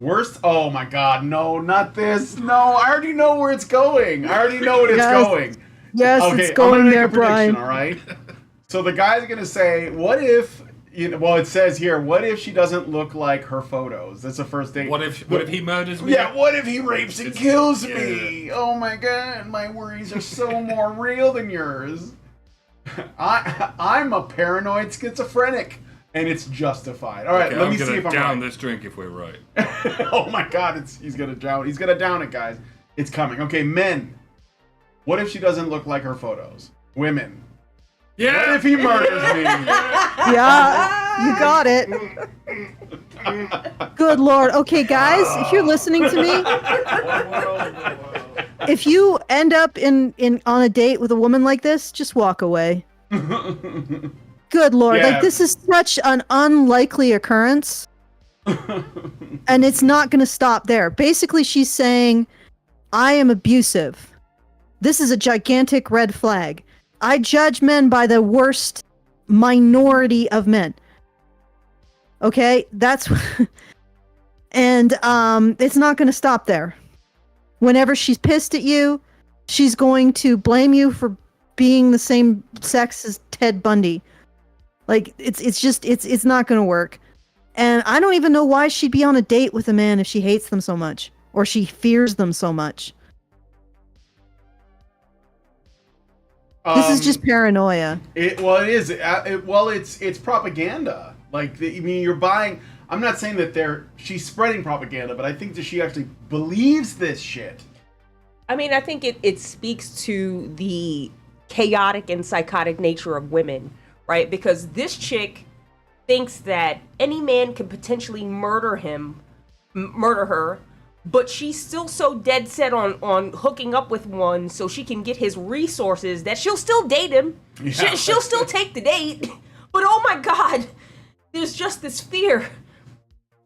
Worst. Oh my God! No, not this. No, I already know where it's going. I already know what it's going. Yes, Okay, it's going I'm gonna there, make a prediction, Brian. all right. So the guy's gonna say, "What if?" Well, it says here, "What if she doesn't look like her photos?" That's the first date. What if he murders me? Yeah, what if he rapes and kills me? Oh my God, my worries are so more real than yours. I'm a paranoid schizophrenic, and it's justified. All right, Okay, let me see if I'm down right. this drink if we're right. Oh my God, he's gonna down. He's gonna down it, guys. It's coming. Okay, men. What if she doesn't look like her photos? Women. Yeah. What if he murders me? Yeah, you got it. Good Lord. Okay, guys, if you're listening to me, if you end up on a date with a woman like this, just walk away. Good Lord. Yeah. Like, this is such an unlikely occurrence. And it's not going to stop there. Basically, she's saying, I am abusive. This is a gigantic red flag. I judge men by the worst minority of men. Okay? That's... And it's not going to stop there. Whenever she's pissed at you, she's going to blame you for being the same sex as Ted Bundy. Like, it's not going to work. And I don't even know why she'd be on a date with a man if she hates them so much or she fears them so much. This is just paranoia. It is. It's propaganda. Like, I mean, you're buying. I'm not saying that she's spreading propaganda, but I think that she actually believes this shit. I mean, I think it speaks to the chaotic and psychotic nature of women, right? Because this chick thinks that any man could potentially murder her, but she's still so dead set on hooking up with one so she can get his resources that she'll still date him. Yeah. She'll still take the date. But oh my God, there's just this fear.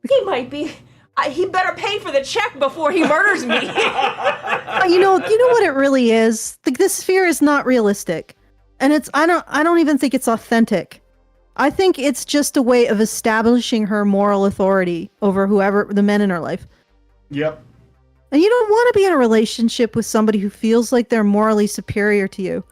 He better pay for the check before he murders me. You know what it really is? Like, this fear is not realistic. And I don't even think it's authentic. I think it's just a way of establishing her moral authority over whoever the men in her life. Yep. And you don't want to be in a relationship with somebody who feels like they're morally superior to you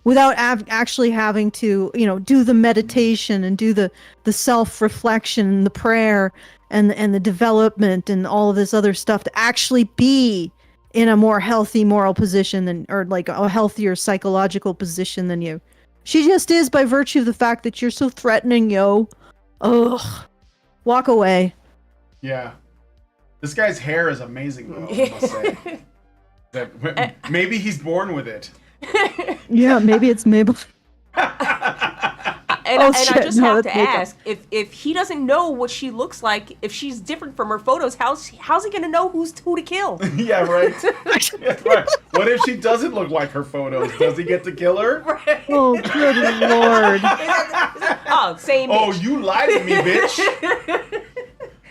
without actually having to, do the meditation and do the self-reflection and the prayer and the development and all of this other stuff to actually be in a more healthy moral position or like a healthier psychological position than you. She just is by virtue of the fact that you're so threatening, yo. Ugh. Walk away. Yeah. This guy's hair is amazing, though, I must say. Maybe he's born with it. Yeah, maybe it's Mabel. I just have to ask, if he doesn't know what she looks like, if she's different from her photos, how's he gonna know who to kill? Yeah, right. Yeah, right. What if she doesn't look like her photos? Does he get to kill her? Right. Oh, good Lord. Oh, same. Oh, bitch. you lied to me, bitch.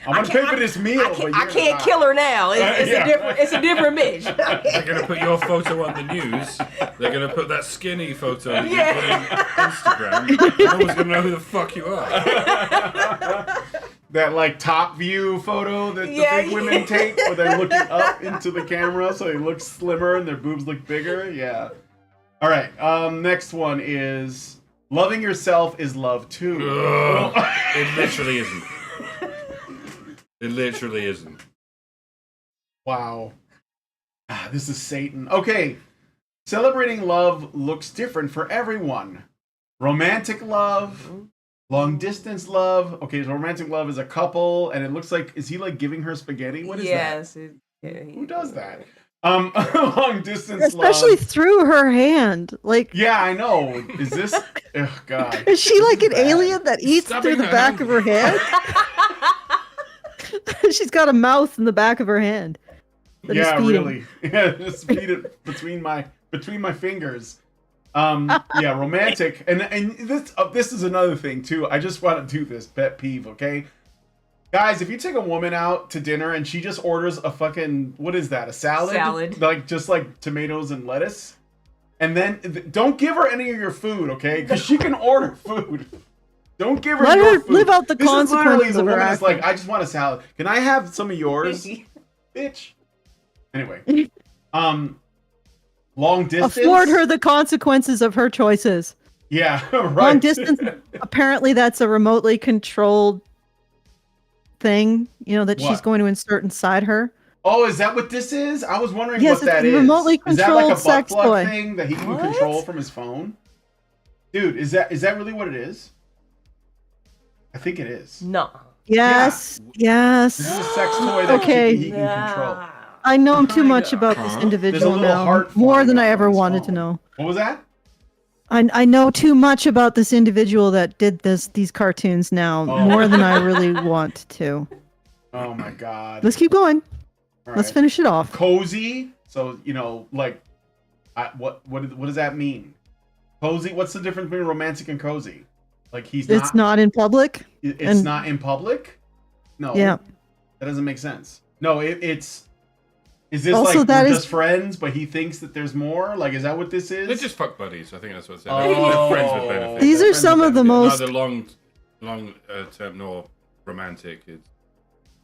I'm gonna pay for this meal. I can't kill her now. It's a different bitch. They're going to put your photo on the news. They're going to put that skinny photo that you put on Instagram. No one's going to know who the fuck you are. That, like, top view photo that the big women take where they're looking up into the camera so they look slimmer and their boobs look bigger. Yeah. All right. Next one is loving yourself is love too. It literally isn't. It literally isn't. Wow. This is Satan. Okay. Celebrating love looks different for everyone. Romantic love, long distance love. Okay, so romantic love is a couple, and it looks like, is he like giving her spaghetti? What is that? Who does that? Long distance love. Especially through her hand. Like, yeah, I know. Is this? Oh God. is she like an bad. alien that eats through the back of her head? She's got a mouth in the back of her hand. that is Yeah, feeding. really. Yeah, just feed it between my fingers. Yeah, romantic, and this is another thing too. I just want to do this pet peeve, okay? Guys, if you take a woman out to dinner and she just orders a fucking, what is that? A salad? Salad. Like just like tomatoes and lettuce. And then don't give her any of your food, okay? Because she can order food. Don't give her Let your her food. live out the This is literally consequences the of her woman is like, actions. I just want a salad. Can I have some of yours, bitch? Anyway, long distance. Afford her the consequences of her choices. Yeah, right. Long distance. Apparently, that's a remotely controlled thing. You know that she's What? going to insert inside her. Oh, is that what this is? I was wondering Yes, what that it's is. a remotely Is that like a controlled butt sex plug toy. thing that he can What? control from his phone? Dude, is that really what it is? I think it is. No. Yes, This is yes. a sex toy that Okay. he can control. I know too much Kinda. about this Huh? individual little now, heart more flying than up I on ever his wanted to phone. know. What was that? I know too much about this individual that did these cartoons now, Oh. more than I really want to. Oh my god. Let's keep going. All Let's right. finish it off. Cozy. So like, what does that mean? Cozy. What's the difference between romantic and cozy? Like It's not in public. It's and- not in public. No. Yeah. That doesn't make sense. No, it's. Is this Also, like that we're is- just friends, but he thinks that there's more? Like, is that what this is? They're just fuck buddies. I think that's what it's saying. Oh. They're friends with benefits. These They're are friends some with of the benefits. most. Neither long term nor romantic.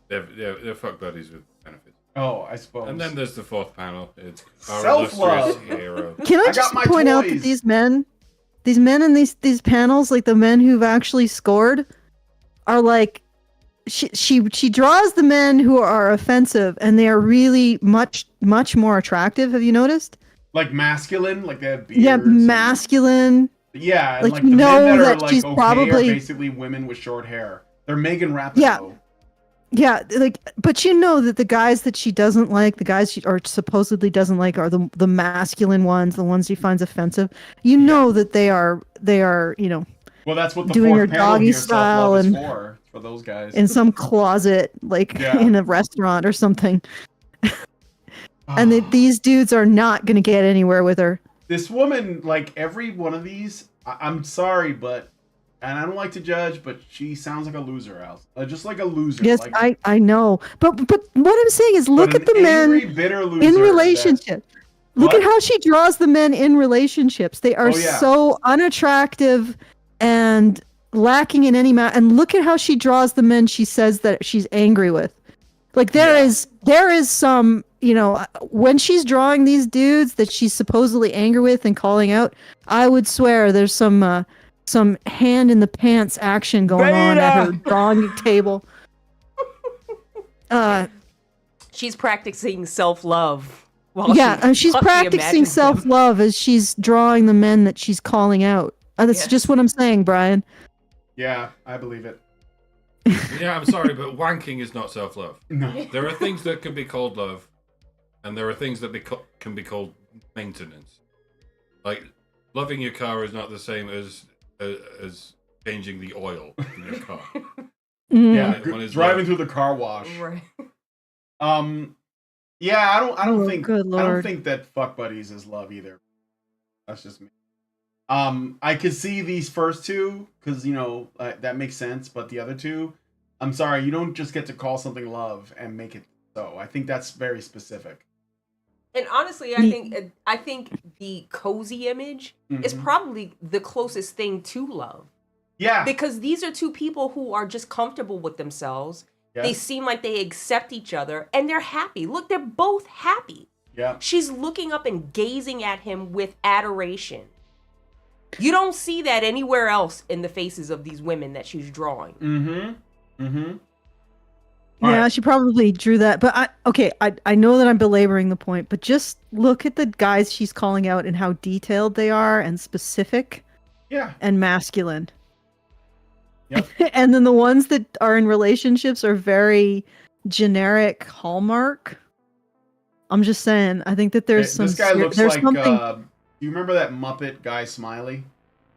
They're fuck buddies with benefits. Oh, I suppose. And then there's the fourth panel. It's our Self-love. illustrious hero. Can I got just my point out that toys. these men in these panels, like the men who've actually scored, are like she draws the men who are offensive, and they are really much more attractive. Have you noticed? Like masculine, like they have beards. Yeah, and- masculine. Yeah, and Like, like you the know men that are that like she's okay probably- are basically women with short hair. They're Megan Rapinoe. Yeah. Yeah, like, but you know that the guys that she doesn't like, the guys she or supposedly doesn't like, are the masculine ones, the ones she finds offensive. You know that they are Well, that's what the doing fourth her panel doggy here, style self-love, is and- for those guys. in some closet, like Yeah. in a restaurant or something. And Ah. these dudes are not going to get anywhere with her. This woman, like every one of these, I'm sorry, but, and I don't like to judge, but she sounds like a loser, Al. Just like a loser. Yes, like, I know, but what I'm saying is, look but at the an men angry, bitter loser in that- relationship. Look What? at how she draws the men in relationships. They are Oh, yeah. so unattractive and lacking in any and look at how she draws the men she says that she's angry with. Like there Yeah. is some, when she's drawing these dudes that she's supposedly angry with and calling out, I would swear there's some hand in the pants action going on at her drawing table. She's practicing self-love. Yeah, and she's practicing imagines them. self-love as she's drawing the men that she's calling out. That's Yes. just what I'm saying, Brian. Yeah, I believe it. Yeah, I'm sorry, but wanking is not self-love. No. There are things that can be called love, and there are things that can be called maintenance. Like loving your car is not the same as changing the oil in your car. Mm. Yeah, One is driving love. through the car wash. Right. Yeah, I don't Oh, think good I don't Lord. think that fuck buddies is love either. That's just me. I could see these first two because that makes sense, but the other two, I'm sorry, you don't just get to call something love and make it so. I think that's very specific. And honestly, I think the cozy image is Mhm. probably the closest thing to love. Yeah. Because these are two people who are just comfortable with themselves. They Yes. seem like they accept each other and they're happy. Look, they're both happy. Yeah. She's looking up and gazing at him with adoration. You don't see that anywhere else in the faces of these women that she's drawing. Mm-hmm. Mm-hmm. Yeah, Alright. she probably drew that. But I know that I'm belaboring the point, but just look at the guys she's calling out and how detailed they are and specific Yeah. and masculine. Yep. And then the ones that are in relationships are very generic Hallmark. I'm just saying, I think that there's some This guy looks there's like. something Do you remember that Muppet guy, Smiley?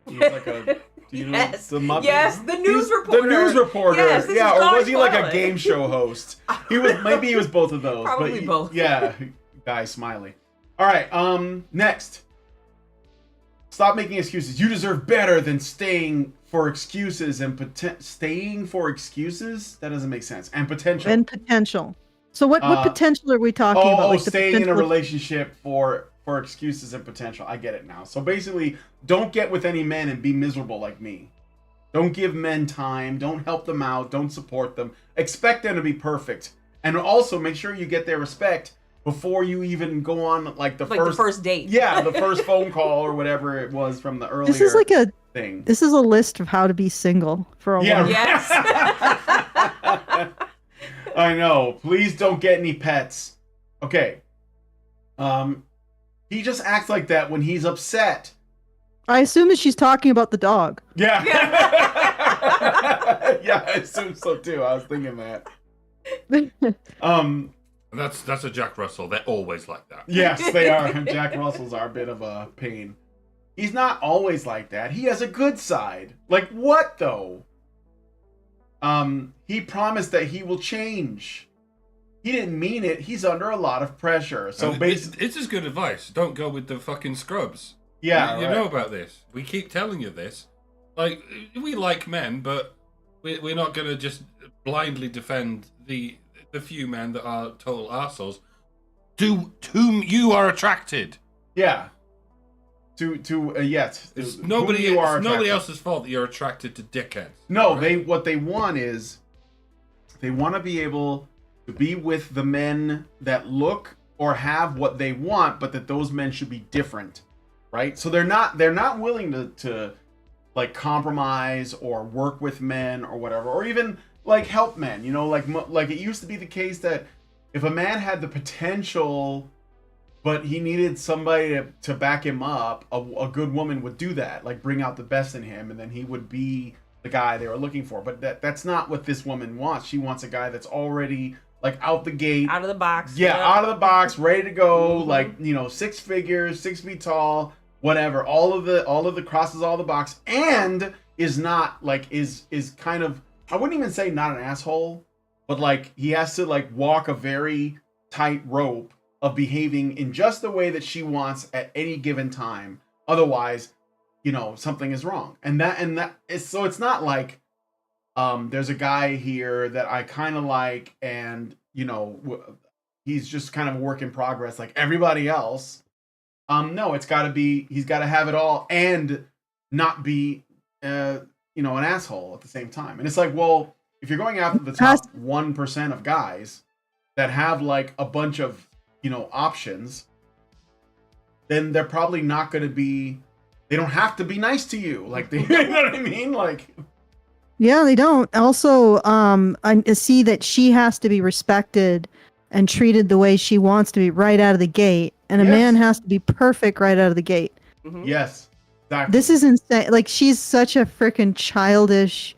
He was like a. Do you know the Muppet? Yes, the news reporter. The news reporter. Yes, this yeah, is or was he like a Garth game show host? He was both of those. Probably but both. Yeah, Guy Smiley. All right. Next. Stop making excuses. You deserve better than staying for excuses and staying for excuses. That doesn't make sense. And potential. And potential. So what potential are we talking about? Like Staying in a relationship for excuses and potential. I get it now. So basically, don't get with any men and be miserable like me. Don't give men time. Don't help them out. Don't support them. Expect them to be perfect. And also make sure you get their respect before you even go on like the first date. Yeah, the first phone call or whatever it was from the earlier This is like a thing. This is a list of how to be single for a while. Yes. I know. Please don't get any pets. Okay. He just acts like that when he's upset. I assume that she's talking about the dog. Yeah. Yeah, I assume so too. I was thinking that. That's a Jack Russell. They're always like that. Yes, they are. Jack Russells are a bit of a pain. He's not always like that. He has a good side. Like what though? He promised that he will change. He didn't mean it. He's under a lot of pressure. So basically, it's just good advice. Don't go with the fucking scrubs. Yeah, you know about this. We keep telling you this. Like, we like men, but we're not going to just blindly defend the few men that are total arseholes to whom you are attracted. Yeah. Yes. It's nobody else's fault that you're attracted to dickheads. No, right? What they want is they want to be able to be with the men that look or have what they want, but that those men should be different, right? So they're not willing to like compromise or work with men or whatever, or even like help men. You know, like it used to be the case that if a man had the potential, but he needed somebody to back him up, a good woman would do that, like bring out the best in him, and then he would be the guy they were looking for. But that's not what this woman wants. She wants a guy that's already like out the gate, out of the box. Yeah, out of the box, ready to go. Mm-hmm. Like, you know, 6 figures, 6 feet tall, whatever. All of the crosses all the box, and is not like is kind of, I wouldn't even say not an asshole, but like he has to like walk a very tight rope of behaving in just the way that she wants at any given time. Otherwise, you know, something is wrong. And that is, so it's not like there's a guy here that I kind of like, and you know, he's just kind of a work in progress like everybody else. No, it's got to be, he's got to have it all and not be you know, an asshole at the same time. And it's like, well, if you're going after the top 1% of guys that have like a bunch of, you know, options, then they're probably not going to be, they don't have to be nice to you. Like, they, you know what I mean? Like, yeah, they don't. Also, I see that she has to be respected and treated the way she wants to be right out of the gate. And a man has to be perfect right out of the gate. Mm-hmm. Yes, exactly. This is insane. Like, she's such a freaking childish,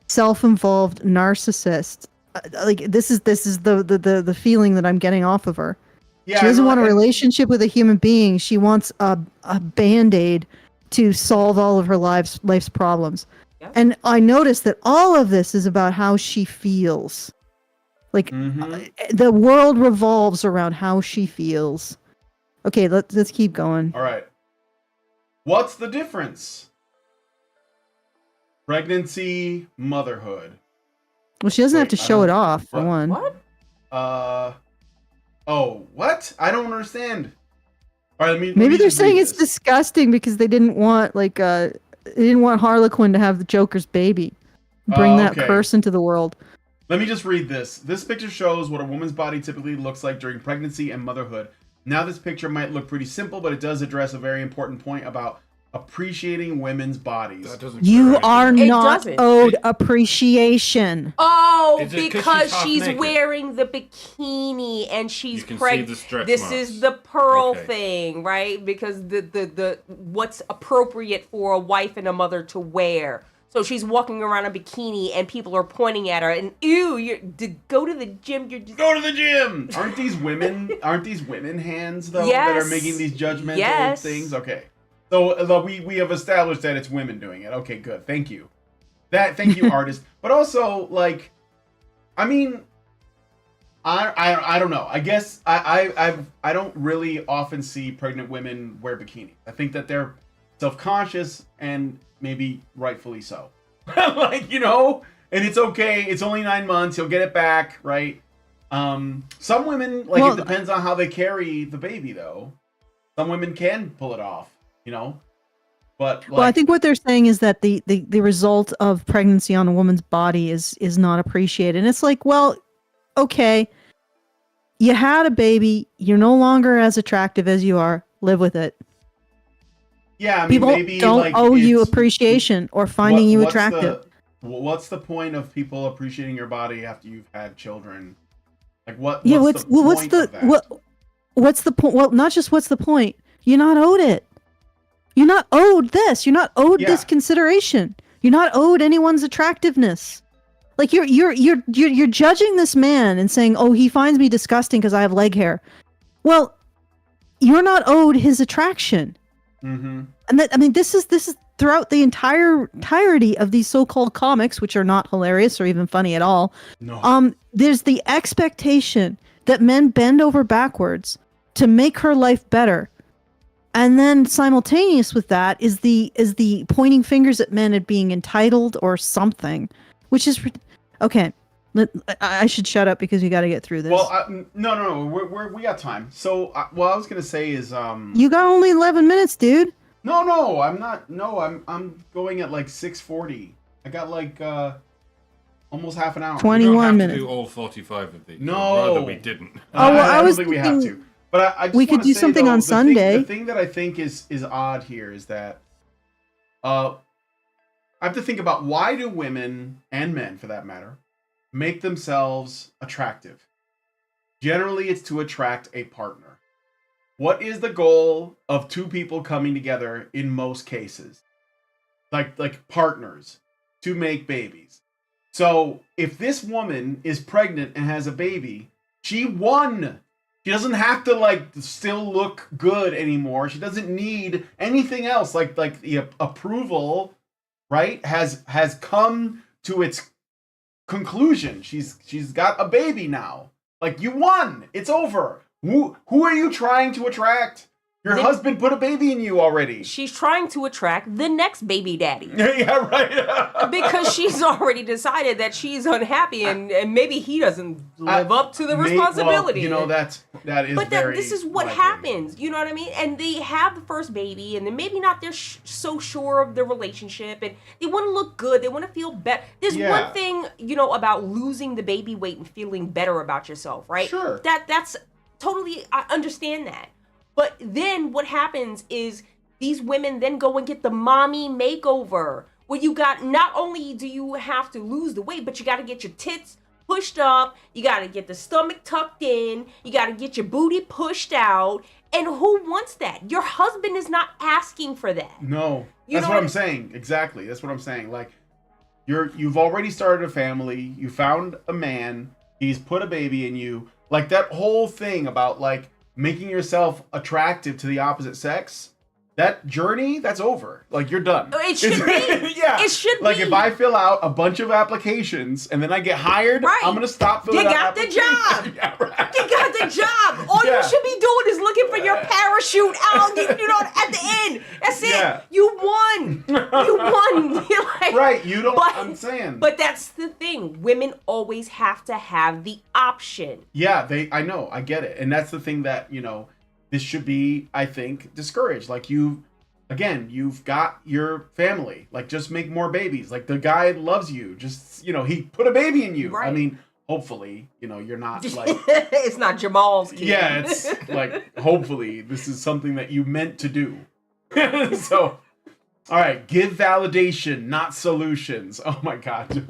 self-involved narcissist. Like, this is the feeling that I'm getting off of her. Yeah, she doesn't want a relationship with a human being. She wants a band-aid to solve all of her life's problems. Yep. And I noticed that all of this is about how she feels. Like, the world revolves around how she feels. Okay, let's keep going. All right. What's the difference? Pregnancy, motherhood. Well, she doesn't have to show it off, for one. What? Oh, what? I don't understand. All right, maybe they're saying it's disgusting because they didn't want Harlequin to have the Joker's baby. Bring that curse into the world. Let me just read this. This picture shows what a woman's body typically looks like during pregnancy and motherhood. Now, this picture might look pretty simple, but it does address a very important point about appreciating women's bodies. You are not owed appreciation. Oh, because she's wearing the bikini and she's pregnant. This is the pearl thing, right? Because the what's appropriate for a wife and a mother to wear. So she's walking around in a bikini and people are pointing at her and go to the gym. Go to the gym. Aren't these women hands though that are making these judgmental things? Okay. So we have established that it's women doing it. Okay, good. Thank you. Thank you, artist. But also, like, I mean, I don't know. I guess I don't really often see pregnant women wear bikinis. I think that they're self-conscious and maybe rightfully so. Like, you know, and it's okay. It's only 9 months. He'll get it back, right? Some women, like, it depends on how they carry the baby, though. Some women can pull it off, you know. But like, well, I think what they're saying is that the result of pregnancy on a woman's body is not appreciated. And it's like, well, okay, you had a baby, you're no longer as attractive as you are, live with it. Yeah, I mean, people maybe don't like, owe you appreciation or finding you attractive. What's the point of people appreciating your body after you've had children? Like, what's the point? Well, not just what's the point. You're not owed it. You're not owed this. You're not owed this consideration. You're not owed anyone's attractiveness. Like, you're judging this man and saying, "Oh, he finds me disgusting because I have leg hair." Well, you're not owed his attraction. Mm-hmm. And that, I mean, this is throughout the entirety of these so-called comics, which are not hilarious or even funny at all. No. There's the expectation that men bend over backwards to make her life better. And then simultaneous with that is the pointing fingers at men at being entitled or something, which is okay. I should shut up because we got to get through this. Well, no, we got time. So, what I was gonna say is, you got only 11 minutes, dude. No, I'm not. No, I'm going at like 6:40. I got like almost half an hour. 21 minutes. We don't have to do all 45 of these. No, I'd rather we didn't. Oh, well, I don't think we have to. But I just we could do something on Sunday. The thing that I think is odd here is that I have to think about, why do women and men, for that matter, make themselves attractive? Generally, it's to attract a partner. What is the goal of two people coming together in most cases? Like partners to make babies. So if this woman is pregnant and has a baby, she won. She doesn't have to like still look good anymore. She doesn't need anything else. Like the approval, right, has come to its conclusion. She's got a baby now. Like, you won. It's over. Who are you trying to attract? Your husband put a baby in you already. She's trying to attract the next baby daddy. Yeah, right. Because she's already decided that she's unhappy and maybe he doesn't live up to the responsibility. Well, you know, that is but very this is what likely. happens. You know what I mean? And they have the first baby, and then maybe not they're so sure of the relationship, and they want to look good. They want to feel better. There's one thing, you know, about losing the baby weight and feeling better about yourself, right? Sure. That's totally, I understand that. But then what happens is these women then go and get the mommy makeover, where you got, not only do you have to lose the weight, but you got to get your tits pushed up, you got to get the stomach tucked in, you got to get your booty pushed out. And who wants that? Your husband is not asking for that. No, that's what I'm saying. Exactly. That's what I'm saying. Like, you've already started a family. You found a man. He's put a baby in you. Like, that whole thing about like making yourself attractive to the opposite sex, that journey, that's over. Like, you're done. It should be. Yeah. It should like, be. if I fill out a bunch of applications and then I get hired, right. I'm going to stop filling out applications. You got the job. Yeah, right. You got the job. All you should be doing is looking for your parachute out, you know, at the end. That's it. You won. You won. You're like, right. You don't, I'm saying. But that's the thing. Women always have to have the option. Yeah, I know. I get it. And that's the thing that, you know, this should be, I think, discouraged. Like, you've got your family. Like, just make more babies. Like, the guy loves you. Just, you know, he put a baby in you. Right. I mean, hopefully, you know, you're not like... It's not Jamal's kid. Yeah, it's like, hopefully, this is something that you meant to do. So, all right, give validation, not solutions. Oh my God.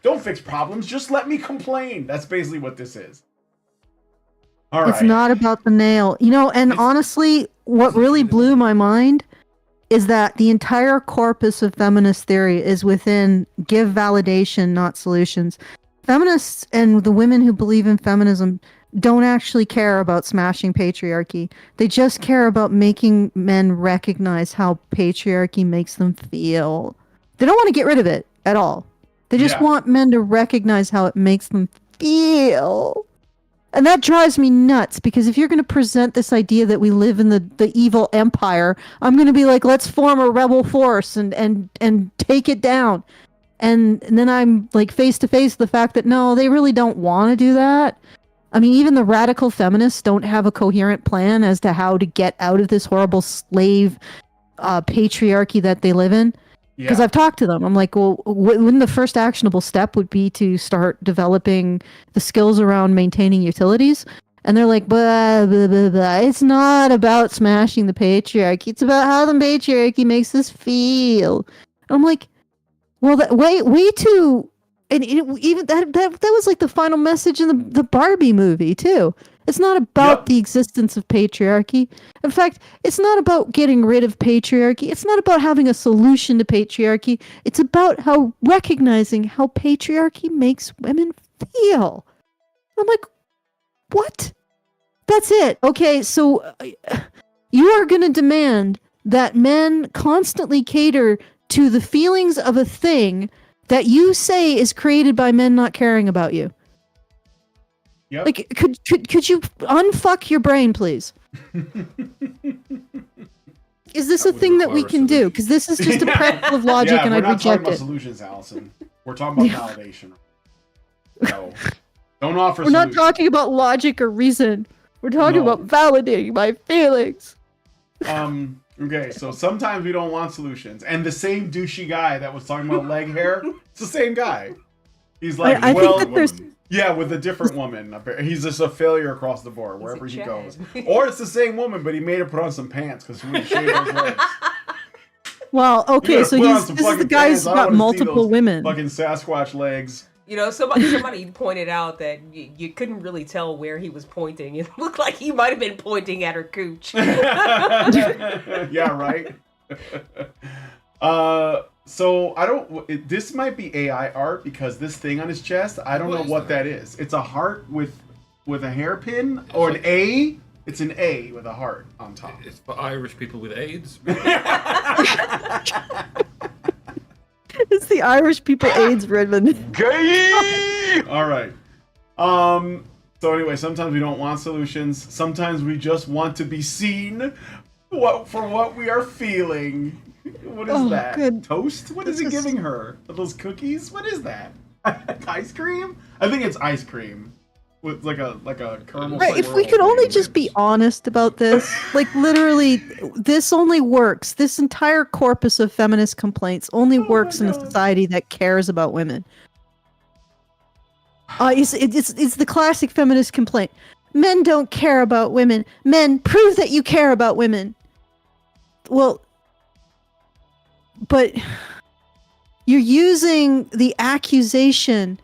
Don't fix problems. Just let me complain. That's basically what this is. All right. It's not about the nail. You know, and honestly, what really blew my mind is that the entire corpus of feminist theory is within give validation, not solutions. Feminists and the women who believe in feminism don't actually care about smashing patriarchy. They just care about making men recognize how patriarchy makes them feel. They don't want to get rid of it at all. They just want men to recognize how it makes them feel. And that drives me nuts, because if you're going to present this idea that we live in the evil empire, I'm going to be like, let's form a rebel force and take it down. And then I'm like face to face with the fact that no, they really don't want to do that. I mean, even the radical feminists don't have a coherent plan as to how to get out of this horrible slave patriarchy that they live in. Because I've talked to them. I'm like, well, wouldn't the first actionable step would be to start developing the skills around maintaining utilities? And they're like, blah, blah, blah, blah. It's not about smashing the patriarchy. It's about how the patriarchy makes us feel. And I'm like, well, that way too. And even that was like the final message in the Barbie movie too. It's not about the existence of patriarchy. In fact, it's not about getting rid of patriarchy. It's not about having a solution to patriarchy. It's about recognizing how patriarchy makes women feel. I'm like, what? That's it. Okay, so you are going to demand that men constantly cater to the feelings of a thing that you say is created by men not caring about you. Yep. Like, could you unfuck your brain, please? Is this a thing that we can do? Because this is just a practical of logic, and I reject it. We're not talking about solutions, Allison. We're talking about validation. So, don't offer We're solutions. not talking about logic or reason. We're talking about validating my feelings. Okay, so sometimes we don't want solutions. And the same douchey guy that was talking about leg hair, it's the same guy. He's like, I think that there's... Yeah, with a different woman. He's just a failure across the board, wherever he goes. Or it's the same woman, but he made her put on some pants because he wouldn't shave his legs. Well, okay, so this is the guy who's got multiple women. Fucking Sasquatch legs. You know, somebody pointed out that you couldn't really tell where he was pointing. It looked like he might have been pointing at her cooch. Yeah, right? So I don't. This might be AI art because this thing on his chest, I don't know what that is. It's a heart with a hairpin or an A. It's an A with a heart on top. It's for Irish people with AIDS. It's the Irish people AIDS ribbon. Gay! All right. So anyway, sometimes we don't want solutions. Sometimes we just want to be seen for what we are feeling. What is that? Good. Toast? What is he giving her? Are those cookies? What is that? Ice cream? I think it's ice cream with like a caramel. Right, if we could only just be honest about this, like literally, this only works. This entire corpus of feminist complaints only works in a society that cares about women. It's the classic feminist complaint. Men don't care about women. Men, prove that you care about women. Well, but you're using the accusation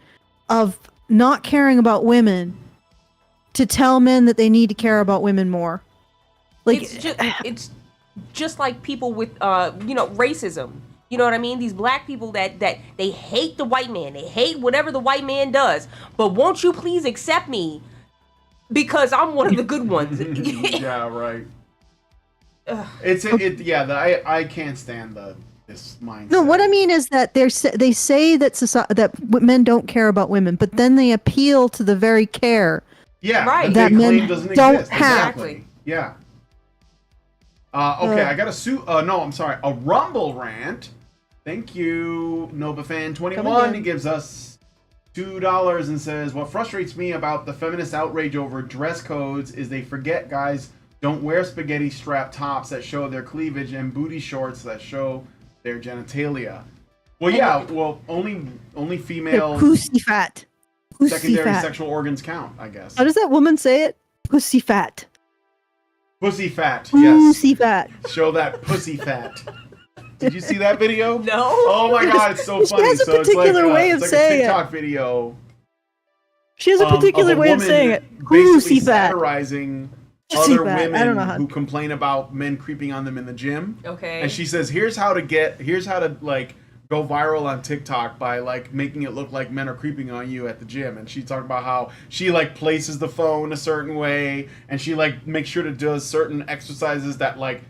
of not caring about women to tell men that they need to care about women more. Like it's just like people with racism. You know what I mean? These black people that they hate the white man. They hate whatever the white man does. But won't you please accept me because I'm one of the good ones? Yeah, right. I can't stand this mindset. No, what I mean is that they say that that men don't care about women, but then they appeal to the very care right. that men don't have. Exactly. Yeah. Okay, I got a Rumble rant. Thank you, NovaFan21. He gives us $2 and says, what frustrates me about the feminist outrage over dress codes is they forget guys don't wear spaghetti strap tops that show their cleavage and booty shorts that show their genitalia. Well, yeah, only female pussy fat. Secondary sexual organs count, I guess. How does that woman say it? Pussy fat. Pussy fat, yes. Pussy fat. Show that pussy fat. Did you see that video? No. Oh my god, it's so funny. She has a particular way of saying it. It's like a TikTok video. She has a particular way of saying it. Pussy fat. Satirizing other women who complain about men creeping on them in the gym. Okay. And she says, here's how to go viral on TikTok by like making it look like men are creeping on you at the gym, and she talked about how she like places the phone a certain way, and she like makes sure to do certain exercises that like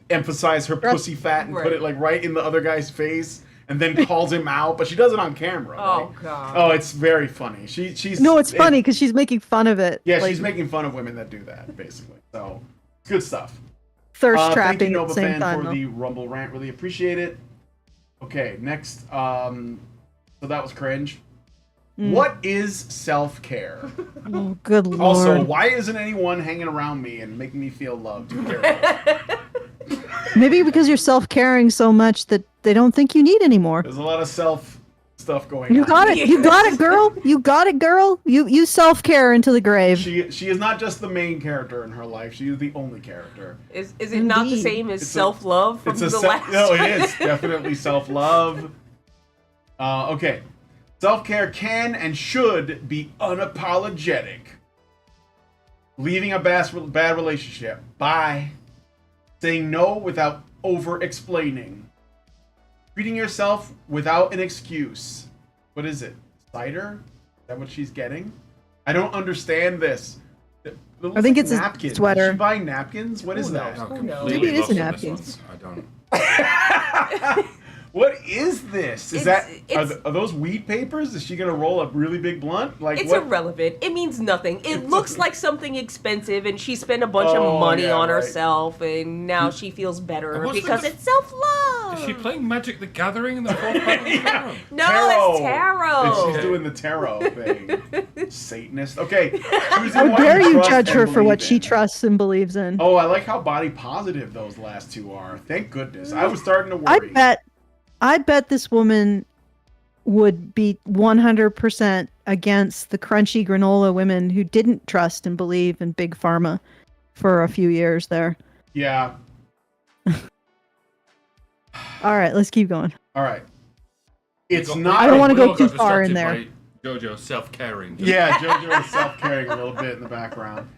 emphasize her pussy fat and put it like right in the other guy's face, and then calls him out, but she does it on camera. Oh God. Oh, it's very funny. She's No, it's funny because she's making fun of it. Yeah, like, she's making fun of women that do that basically. So good stuff. thirst Thank trapping you, at the Nova same Fan, time. for though. the Rumble rant. Really appreciate it. Okay, next. So that was cringe. What is self-care? Oh, good lord. Also, why isn't anyone hanging around me and making me feel loved? Maybe because you're self-caring so much that they don't think you need anymore. There's a lot of self stuff going on. You got it. You got it, girl. You got it, girl. You self-care into the grave. She is not just the main character in her life. She is the only character. Is it not the Indeed. same as self-love from the last No, it one? is definitely self-love. Okay. Self-care can and should be unapologetic. Leaving a bad relationship by saying no without over-explaining. Treating yourself without an excuse. What is it? Cider? Is that what she's getting? I don't understand this. It looks I think like it's a napkins. sweater. Is she buying napkins? What is that? I'm Who knows? completely Maybe it is lost a on this napkin. one. I don't. What is this? Is It's- are those weed papers? Is she gonna roll a really big blunt? Like It's what? irrelevant. It means nothing. It looks like something expensive, and she spent a bunch Oh, of money yeah, on right. herself, and now she feels better what's because with it's self-love. Is she playing Magic the Gathering in the fourth part of the show? No, it's tarot. She's doing the tarot thing. Satanist. Okay. Choosing How what dare you trust judge and her for what believe she in. trusts and believes in? Oh, I like how body positive those last two are. Thank goodness. I was starting to worry. I bet this woman would be 100% against the crunchy granola women who didn't trust and believe in big pharma for a few years there. Yeah. All right, let's keep going. All right. It's We not. I don't wanna we go all too got far in distracted by JoJo self-caring. Yeah, JoJo is self-caring a little bit in the background.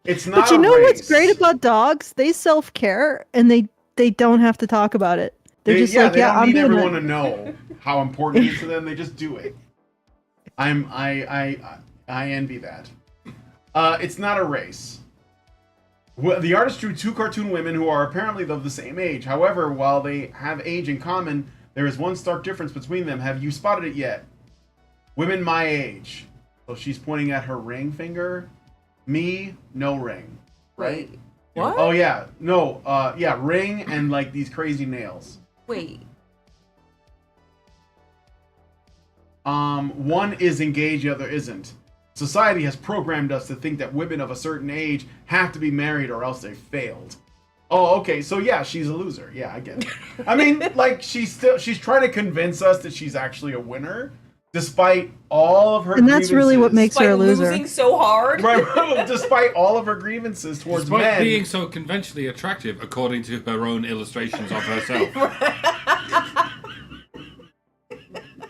It's not. But you a know what's race. great about dogs? They self-care and they don't have to talk about it. They're just like, they yeah, don't I'm need doing everyone it. to know how important it is to them. They just do it. I envy that. It's not a race. The artist drew two cartoon women who are apparently of the same age. However, while they have age in common, there is one stark difference between them. Have you spotted it yet? Women my age. So she's pointing at her ring finger. Me, no ring. Right? Wait, what? Oh yeah, no, yeah, ring and like these crazy nails. Wait. One is engaged, the other isn't. Society has programmed us to think that women of a certain age have to be married or else they failed. Oh, okay, so yeah, she's a loser. Yeah, I get it. I mean, like she's trying to convince us that she's actually a winner, despite all of her. And that's really what makes By her a loser. losing so hard. Right, despite all of her grievances towards Despite men. being so conventionally attractive, according to her own illustrations of herself.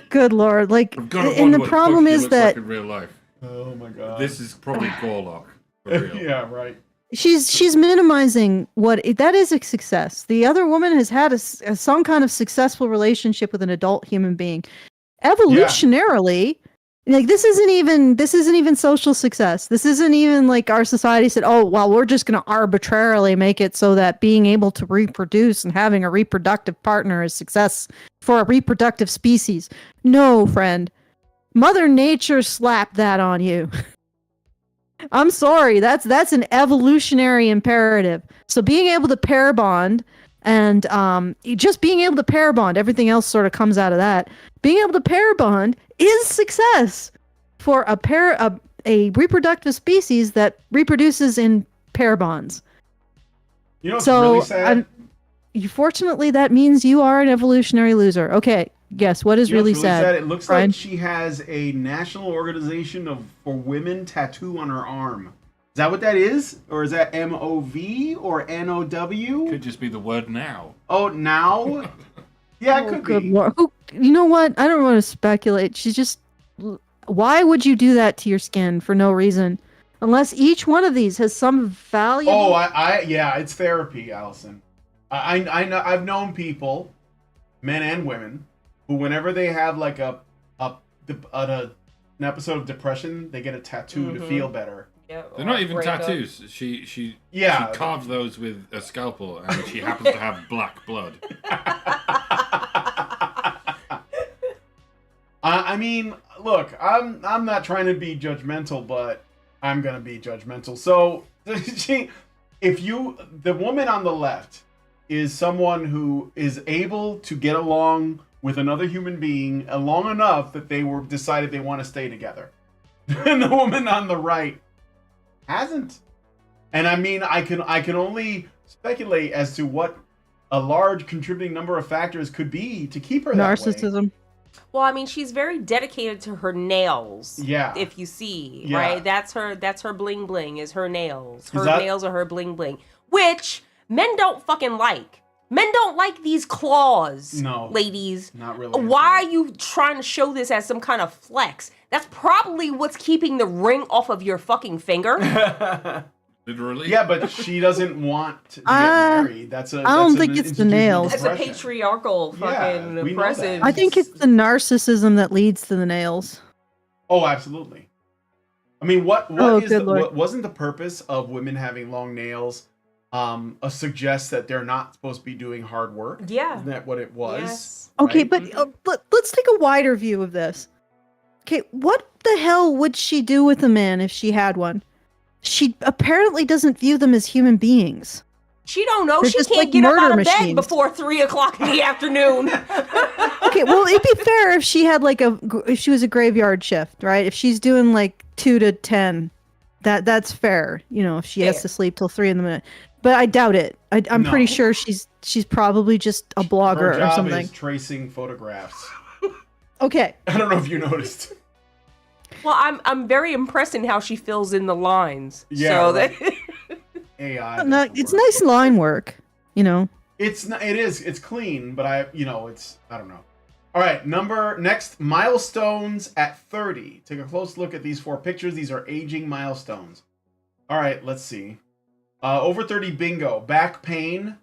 Good lord. Like, I've got to and the wonder what problem fuck she is looks that like in real life. Oh my god. This is probably Gorlock. For real. Yeah, right. she's minimizing that is a success. The other woman has had some kind of successful relationship with an adult human being. Evolutionarily, like this isn't even social success. This isn't even like our society said, oh well, we're just going to arbitrarily make it so that being able to reproduce and having a reproductive partner is success for a reproductive species. No, friend. Mother Nature slapped that on you. I'm sorry, that's an evolutionary imperative. So being able to pair bond and just being able to pair bond, everything else sort of comes out of that. Being able to pair bond is success for a reproductive species that reproduces in pair bonds. You know what's So really sad? Fortunately, that means you are an evolutionary loser. Okay, guess what is You know really what's sad? It looks Brian? like she has a national organization for women tattoo on her arm. Is that what that is? Or is that MOV or NOW? Could just be the word now. Oh, now? Yeah, it could Good be. Lord. You know what? I don't want to speculate. She's just. Why would you do that to your skin for no reason? Unless each one of these has some value. Oh, yeah, it's therapy, Allison. I know. I've known people men and women, who whenever they have like an episode of depression, they get a tattoo to feel better. Yeah, They're not even breakup. tattoos. She Yeah. carved those with a scalpel, and she happens to have black blood. I mean, look, I'm not trying to be judgmental, but I'm gonna be judgmental. So, the woman on the left is someone who is able to get along with another human being long enough that they decided they want to stay together, and the woman on the right hasn't. And I mean, I can only speculate as to what a large contributing number of factors could be to keep her that way. Narcissism. Well, I mean, she's very dedicated to her nails. Yeah. If you see, Yeah. right? That's her bling bling is her nails. Her that- nails are her bling bling, which men don't fucking like. Men don't like these claws. No. Ladies. Not really. Why are you trying to show this as some kind of flex? That's probably what's keeping the ring off of your fucking finger. Literally. Yeah, but she doesn't want to get married. I don't think it's the nails. That's a patriarchal fucking we know oppressive. that. I think it's the narcissism that leads to the nails. Oh, absolutely. I mean, wasn't the purpose of women having long nails suggests that they're not supposed to be doing hard work? Yeah. Isn't that what it was? Yes. Okay, Right? but let's take a wider view of this. Okay, what the hell would she do with a man if she had one? She apparently doesn't view them as human beings. She don't know. They're She just can't like get up out murder of bed machines. before 3:00 in the afternoon. Okay, well, it'd be fair if she had if she was a graveyard shift, right? If she's doing like 2 to 10, that's fair. You know, if she has Fair. to sleep till 3 a.m. But I doubt it. I'm No. pretty sure she's probably just a Her blogger or job something. is tracing photographs. Okay. I don't know if you noticed. Well, I'm very impressed in how she fills in the lines. Yeah, So right. that AI. No, doesn't it's work. nice line work, you know. It is. It's clean, but I don't know. All right, next milestones at 30. Take a close look at these 4 pictures. These are aging milestones. All right, let's see. Over 30 bingo. Back pain.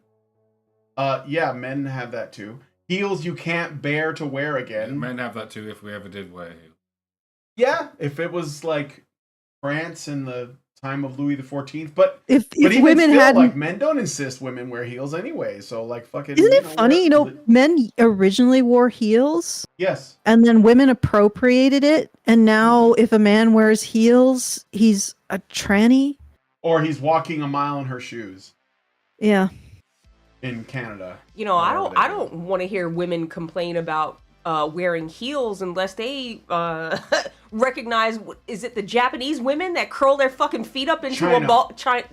Yeah, men have that too. Heels you can't bear to wear again. Men have that too if we ever did wear heels. Yeah, if it was like France in the time of Louis XIV, but If even women still, hadn't, like, men don't insist women wear heels anyway. So like fucking. isn't it funny? You know, men originally wore heels, Yes. and then women appropriated it, and now if a man wears heels, he's a tranny. Or he's walking a mile in her shoes Yeah. in Canada. you know, I Whatever they do. don't want to hear women complain about wearing heels unless they recognize. Is it the Japanese women that curl their fucking feet up into China. a ball?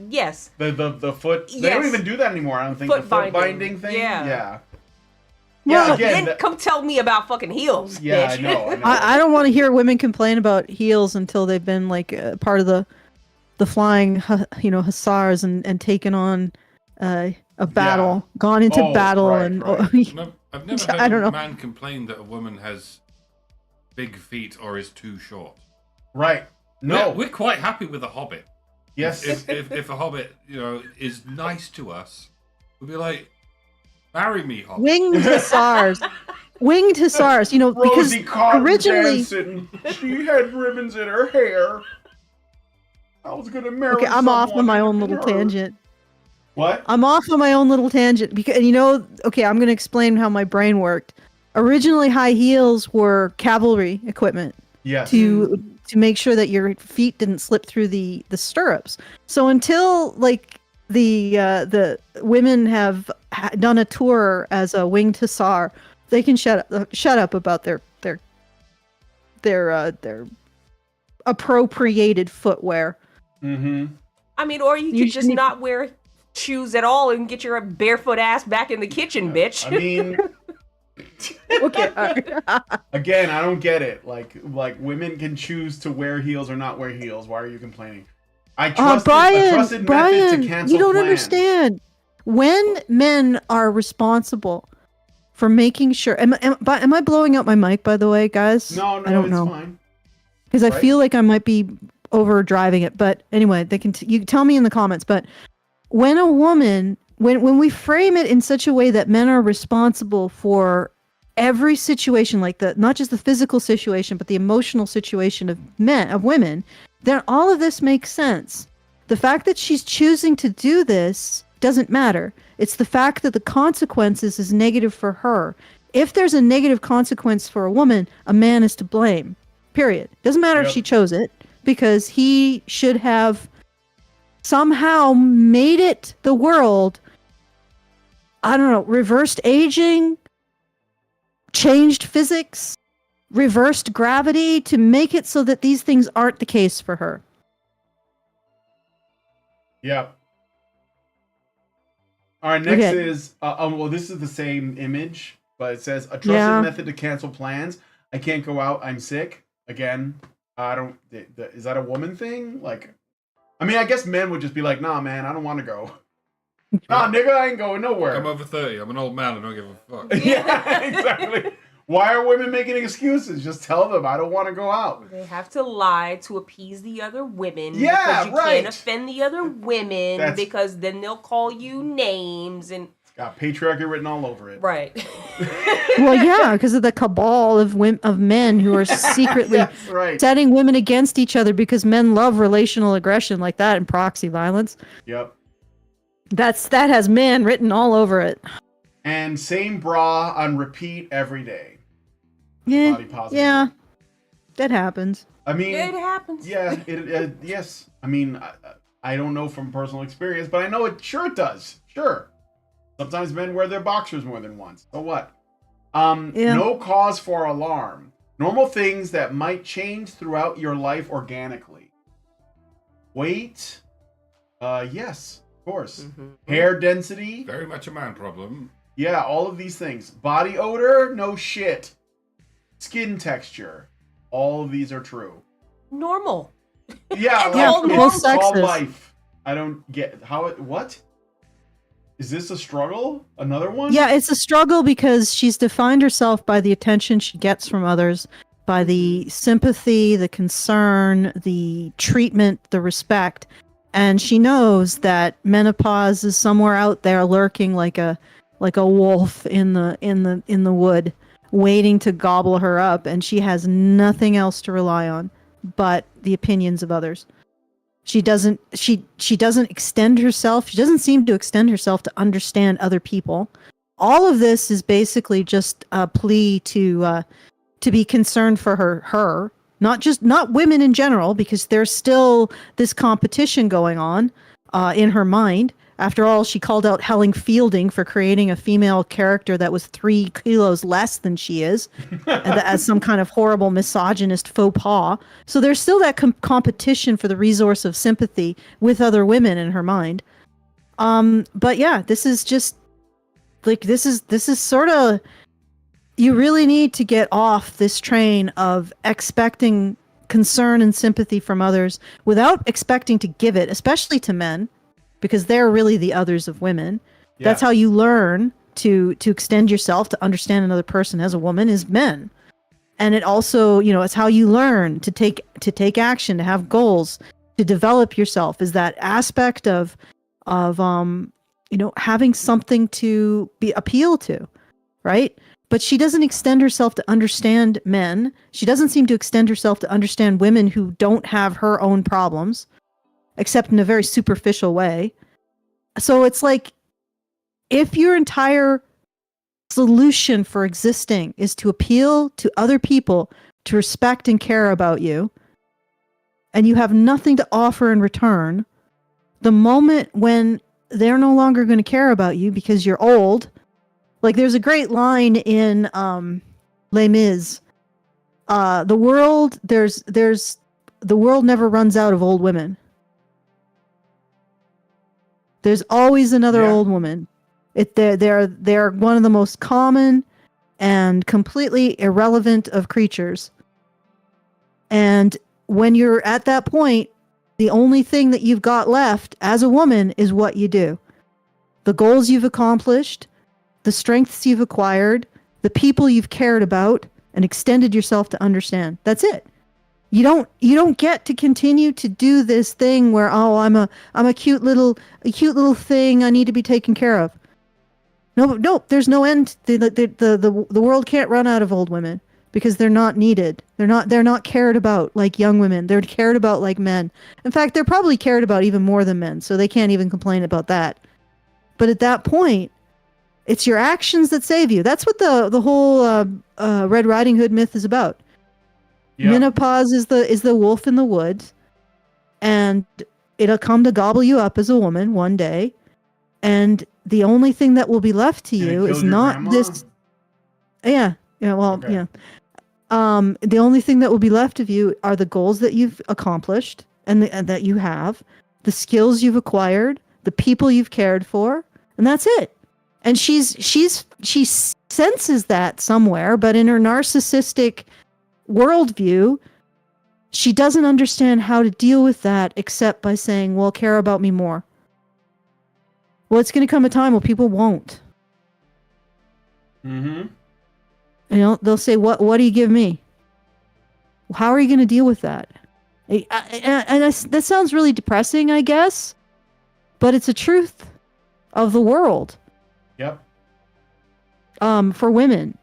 Yes. The foot. They Yes. don't even do that anymore. I don't think Foot the foot binding. binding thing. Yeah. Yeah. Well, Yeah. Again. Then come tell me about fucking heels. Yeah, I bitch. know. I know. I don't want to hear women complain about heels until they've been like part of the flying, hussars and taken on a battle, gone into Oh, battle, right, and right. No, I've never I heard don't a know. man complain that a woman has big feet or is too short. Right. No. We're quite happy with a hobbit. Yes. If a hobbit, is nice to us, we'll be like, marry me, hobbit. winged hussars, winged hussars. You know, because Rosie Cotton originally. dancing. She had ribbons in her hair. I was gonna marry. Okay, I'm off on someone my own like little her. tangent. What? I'm off on my own little tangent because okay, I'm going to explain how my brain worked. Originally, high heels were cavalry equipment Yes. to make sure that your feet didn't slip through the stirrups. So until like the women have done a tour as a winged hussar, they can shut up about their appropriated footwear. Mm-hmm. I mean, or you You could just shouldn't- not wear shoes at all and get your barefoot ass back in the kitchen, bitch. I mean, Okay. all right. again, I don't get it. Like women can choose to wear heels or not wear heels. Why are you complaining? I trusted methods to Brian, cancel you don't plans. understand. When men are responsible for making sure, am I blowing out my mic? By the way, guys, No, I don't it's know fine. because I Right? feel like I might be overdriving it. But anyway, you can tell me in the comments. But when a woman when we frame it in such a way that men are responsible for every situation, like not just the physical situation, but the emotional situation of women, then all of this makes sense. The fact that she's choosing to do this doesn't matter. It's the fact that the consequences is negative for her. If there's a negative consequence for a woman, a man is to blame. Period. Doesn't matter if she chose it, because he should have somehow made it the world, I don't know, reversed aging, changed physics, reversed gravity to make it so that these things aren't the case for her. Yeah. All right, next is, well, this is the same image, but it says, a trusted method to cancel plans. I can't go out, I'm sick. Again, is that a woman thing? Like, I mean, I guess men would just be like, nah, man, I don't want to go. Nah, nigga, I ain't going nowhere. I'm over 30. I'm an old man. I don't give a fuck. Yeah, exactly. Why are women making excuses? Just tell them I don't want to go out. They have to lie to appease the other women. Yeah, because you can't offend the other women because then they'll call you names and. It's got patriarchy written all over it. Right. Well, yeah, because of the cabal of men who are secretly setting women against each other because men love relational aggression like that and proxy violence. Yep. That has men written all over it. And same bra on repeat every day. Yeah, Body positive. yeah, that happens. I mean, it happens. Yeah, yes. I mean, I don't know from personal experience, but I know it does. Sure. Sometimes men wear their boxers more than once. So what? No cause for alarm. Normal things that might change throughout your life organically. Weight. Yes, of course. Mm-hmm. Hair density. Very much a man problem. Yeah, all of these things. Body odor. No shit. Skin texture. All of these are true. Normal. Yeah, it's all life. I don't get how it. What? Is this a struggle? Another one? Yeah, it's a struggle because she's defined herself by the attention she gets from others, by the sympathy, the concern, the treatment, the respect. And she knows that menopause is somewhere out there lurking like a wolf in the wood, waiting to gobble her up, and she has nothing else to rely on but the opinions of others. She doesn't extend herself. She doesn't seem to extend herself to understand other people. All of this is basically just a plea to be concerned for her, not women in general, because there's still this competition going on in her mind. After all, she called out Helen Fielding for creating a female character that was 3 kilos less than she is, as some kind of horrible misogynist faux pas. So there's still that competition for the resource of sympathy with other women in her mind. But yeah, this is just like this is sort of, you really need to get off this train of expecting concern and sympathy from others without expecting to give it, especially to men, because they're really the others of women. Yeah. That's how you learn to extend yourself, to understand another person as a woman, is men. And it also, it's how you learn to take action, to have goals, to develop yourself, is that aspect of having something to appeal to, right? But she doesn't extend herself to understand men. She doesn't seem to extend herself to understand women who don't have her own problems, except in a very superficial way. So it's like, if your entire solution for existing is to appeal to other people to respect and care about you, and you have nothing to offer in return, the moment when they're no longer going to care about you because you're old, like there's a great line in Les Mis, the world never runs out of old women. There's always another old woman. They're one of the most common and completely irrelevant of creatures. And when you're at that point, the only thing that you've got left as a woman is what you do. The goals you've accomplished, the strengths you've acquired, the people you've cared about and extended yourself to understand. That's it. You don't get to continue to do this thing where I'm a cute little thing I need to be taken care of. No, there's no end. The world can't run out of old women because they're not needed. They're not cared about like young women. They're cared about like men. In fact, they're probably cared about even more than men, so they can't even complain about that. But at that point, it's your actions that save you. That's what the whole Red Riding Hood myth is about. Yeah. Menopause is the wolf in the woods, and it'll come to gobble you up as a woman one day, and the only thing that will be left to you is not grandma? This. Yeah. Well, okay. Yeah. The only thing that will be left of you are the goals that you've accomplished and that you have, the skills you've acquired, the people you've cared for, and that's it. And she senses that somewhere, but in her narcissistic worldview, she doesn't understand how to deal with that except by saying, well, care about me more. Well, it's going to come a time where people won't. Mm-hmm. They'll say, what do you give me? How are you going to deal with that? And that sounds really depressing, I guess, but it's a truth of the world. Yep. For women.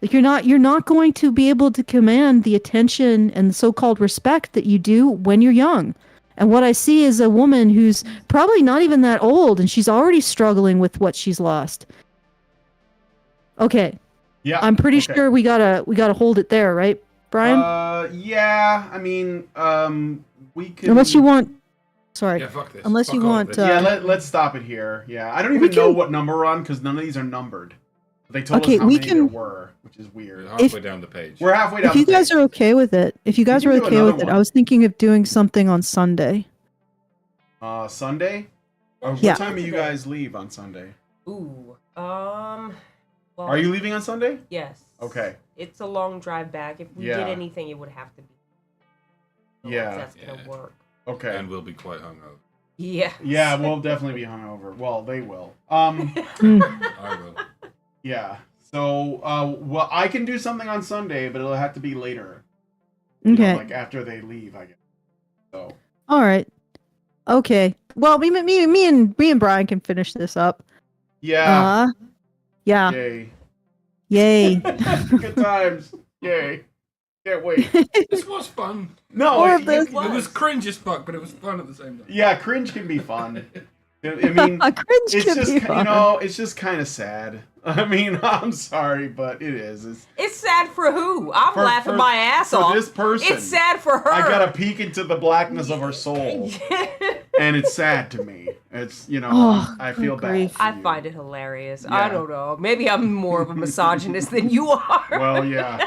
Like you're not going to be able to command the attention and the so-called respect that you do when you're young. And what I see is a woman who's probably not even that old, and she's already struggling with what she's lost. Okay. Yeah. I'm pretty sure we gotta hold it there, right, Brian? Yeah. I mean, we can. Unless you want. Sorry. Yeah, fuck this. Unless fuck you want. Yeah. Let's stop it here. Yeah. I don't even know what number we're on because none of these are numbered. They told us how many there were, which is weird. We're halfway down the page. We're halfway down the page. If you guys are okay with it, I was thinking of doing something on Sunday. Sunday? What time do you guys leave on Sunday? Ooh. Well, are you leaving on Sunday? Yes. Okay. It's a long drive back. If we did anything, it would have to be. That's gonna work. Okay. And we'll be quite hungover. Yeah. Yeah, we'll definitely be hungover. Well, they will. I will. Yeah. So, well, I can do something on Sunday, but it'll have to be later. Okay. Like after they leave, I guess. So. All right. Okay. Well, me and Brian can finish this up. Yeah. Yeah. Yay. Good times. Yay. Can't wait. This was fun. No, it was cringe as fuck, but it was fun at the same time. Yeah, cringe can be fun. I mean, it's just kind of sad. I mean, I'm sorry, but it is. It's sad for who? I'm laughing my ass off. For this person. It's sad for her. I got a peek into the blackness of her soul. And it's sad to me. It's, I feel bad. I find it hilarious. Yeah. I don't know. Maybe I'm more of a misogynist than you are. Well, yeah.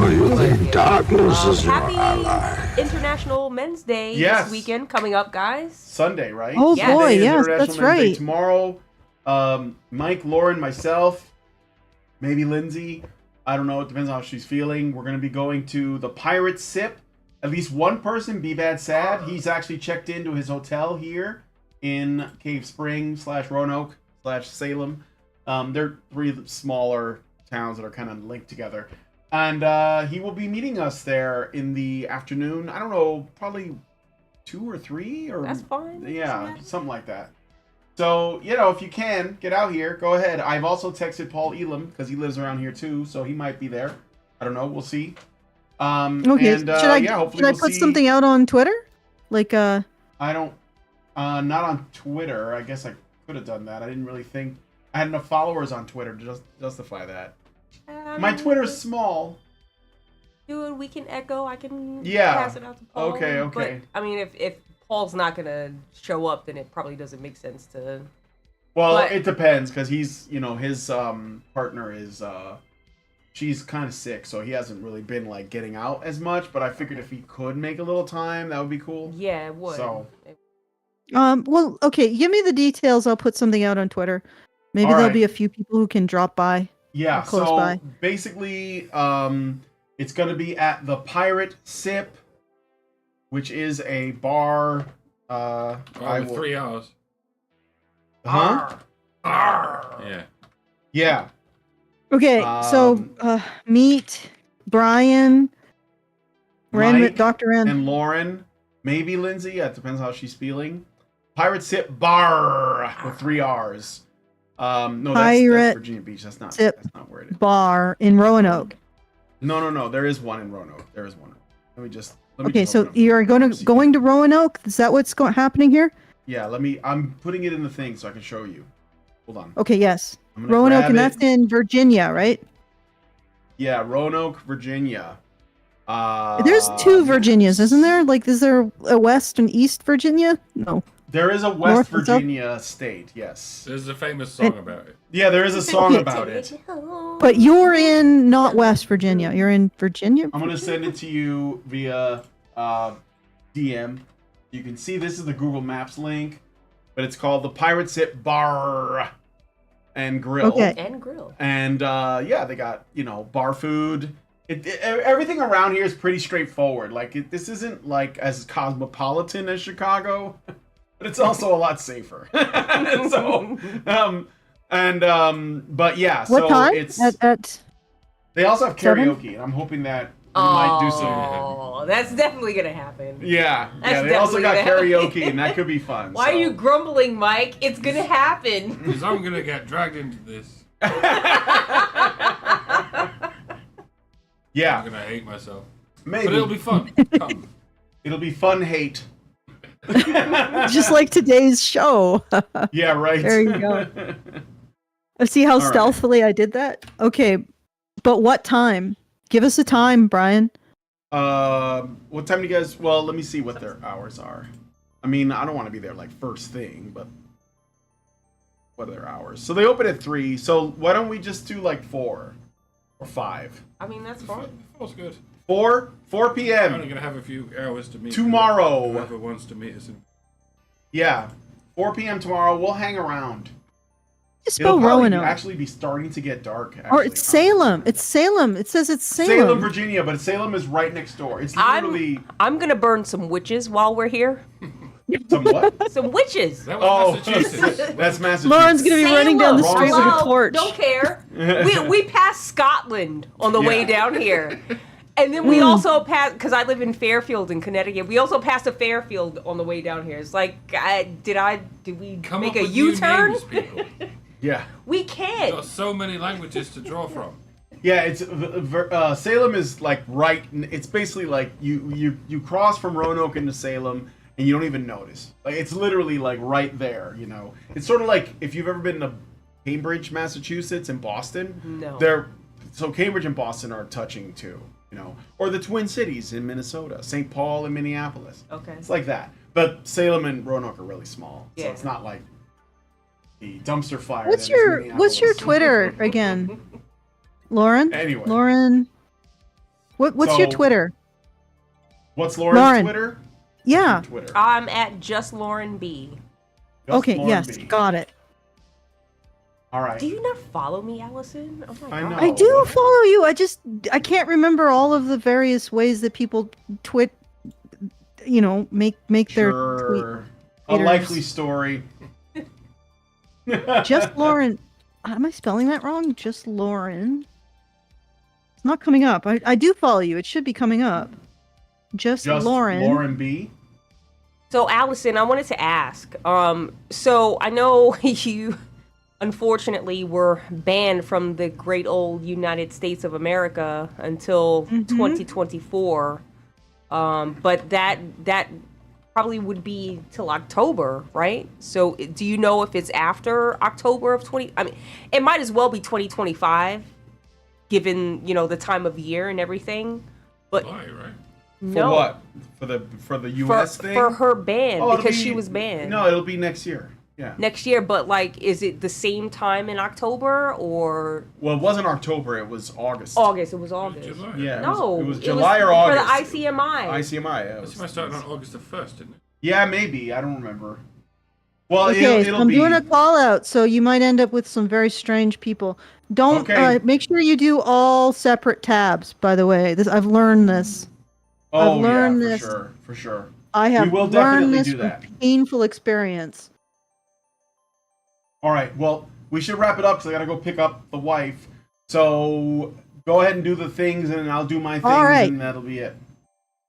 You think darkness is your ally. Happy International Men's Day this weekend coming up, guys. Sunday, right? Oh, boy, yes, that's right. Tomorrow, Mike, Lauren, myself, maybe Lindsay. I don't know. It depends on how she's feeling. We're going to be going to the Pirate Sip. At least one person, Be Bad Sad. He's actually checked into his hotel here in Cave Spring / Roanoke / Salem. They're 3 smaller towns that are kind of linked together. And he will be meeting us there in the afternoon. I don't know, probably 2 or 3 or that's fine. Yeah, something like that. So, if you can get out here, go ahead. I've also texted Paul Elam because he lives around here too, so he might be there. I don't know. We'll see. Okay. And, should I put something out on Twitter? Like I don't. Not on Twitter. I guess I could have done that. I didn't really think I had enough followers on Twitter to justify that. My Twitter's small. Do it. We can echo. I can pass it out to Paul. Okay. But I mean, if Paul's not gonna show up, then it probably doesn't make sense to. Well, it depends because he's, his partner is she's kind of sick, so he hasn't really been like getting out as much. But I figured if he could make a little time, that would be cool. Yeah, it would. So. Well, okay. Give me the details. I'll put something out on Twitter. Maybe there'll be a few people who can drop by. Yeah. So basically, it's going to be at the Pirate Sip, which is a bar. With 3 hours. Huh? Yeah. Yeah. Okay, so meet Brian, Mike, Dr. N. and Lauren, maybe Lindsay. It depends how she's feeling. Pirate Sip Bar with 3 R's. No, that's Virginia Beach. That's not where it is. Bar in Roanoke. No. There is one in Roanoke. Let me just. Okay, so you're going to Roanoke? Is that what's happening here? Yeah, I'm putting it in the thing so I can show you. Hold on. Okay, yes. Roanoke, and that's in Virginia, right? Yeah, Roanoke, Virginia. There's 2 Virginias, isn't there? Like, is there a West and East Virginia? No. There is a West Virginia state, yes. There's a famous song about it. Yeah, there is a song about it. But you're in not West Virginia. You're in Virginia? I'm going to send it to you via DM. You can see this is the Google Maps link, but it's called the Pirate Sip Bar and Grill. Okay. And grill. And yeah, they got, bar food. Everything around here is pretty straightforward. Like, this isn't like as cosmopolitan as Chicago, but it's also a lot safer. So, but yeah, what so time? it's At they also have 7? karaoke, and I'm hoping that we might do some. Oh, that's definitely gonna happen. Yeah, That's they also got definitely gonna karaoke, and that could be fun. Why are you grumbling, Mike? It's gonna happen. Because I'm gonna get dragged into this. Yeah, I'm gonna hate myself. maybe. But it'll be fun. Come. It'll be fun hate. just like today's show. Yeah, right. There you go. See how right. stealthily I did that? Okay, but what time? Give us a time, Brian. What time do you guys? Well, let me see what their hours are. I mean, I don't want to be there like first thing, but what are their hours? So they open at 3. So why don't we just do like 4 or 5? I mean, that's fine. Feels good. 4 I'm p.m. only gonna have a few hours to meet Tomorrow. Whoever wants to meet us. Yeah, 4 p.m. tomorrow. We'll hang around. You spell It'll probably Roanoke. actually be starting to get dark. Or Actually. it's Salem. It's Salem. It says it's Salem. Salem, Virginia, but Salem is right next door. It's literally I'm gonna burn some witches while we're here. some what? Some witches. That was Massachusetts. That's Massachusetts. Lauren's gonna be running down the Salem. street with a Well, torch. Don't care. we passed Scotland on the way down here. And then we also passed, because I live in Fairfield in Connecticut, we also passed a Fairfield on the way down here. It's like, did we Come make up a with new U-turn? names, people. Yeah. We We've can. got so many languages to draw from. Yeah, it's Salem is like right. It's basically like you cross from Roanoke into Salem and you don't even notice. Like it's literally like right there. It's sort of like if you've ever been to Cambridge, Massachusetts, and Boston. No. So Cambridge and Boston are touching too. Or the Twin Cities in Minnesota, St. Paul and Minneapolis. Okay. It's like that. But Salem and Roanoke are really small, so Yeah. it's not like the dumpster fire. What's that is your Minneapolis. Twitter again? Lauren? Anyway. Lauren. What's your So- Twitter? What's Lauren's Lauren. Twitter? Yeah. Twitter. I'm at just Lauren B. Just Okay, Lauren yes, B. got it. All right. Do you not follow me, Allison? Oh my I God. know. I do follow you. I can't remember all of the various ways that people make their tweet. Sure. A tweeters. likely story. Just Lauren. Am I spelling that wrong? Just Lauren. It's not coming up. I do follow you. It should be coming up. Just Lauren. Lauren B. So, Allison, I wanted to ask. So I know you, unfortunately, were banned from the great old United States of America until 2024. But that probably would be till October, right? So, do you know if it's after October of 20? I mean, it might as well be 2025, given the time of year and everything. But Why, right? For no, what? For the U.S. thing? for her ban Oh, it'll because be- she was banned. No, it'll be next year. Yeah. Next year, but like, is it the same time in October or Well, it wasn't October. It was August. August? It was August. July. Yeah. No, It was July or August. for the ICMI. ICMI. Yeah, it This was- might start on August the 1st, didn't it? yeah, maybe. I don't remember. Well, Okay, it'll I'm be. doing a call out, so you might end up with some very strange people. Don't Okay. make sure you do all separate tabs. By the way, I've learned this. Oh I've learned yeah, this. for sure. I have will learned definitely this do from that. painful experience. All right. Well, we should wrap it up because I gotta go pick up the wife. So go ahead and do the things, and I'll do my things, All right. and that'll be it.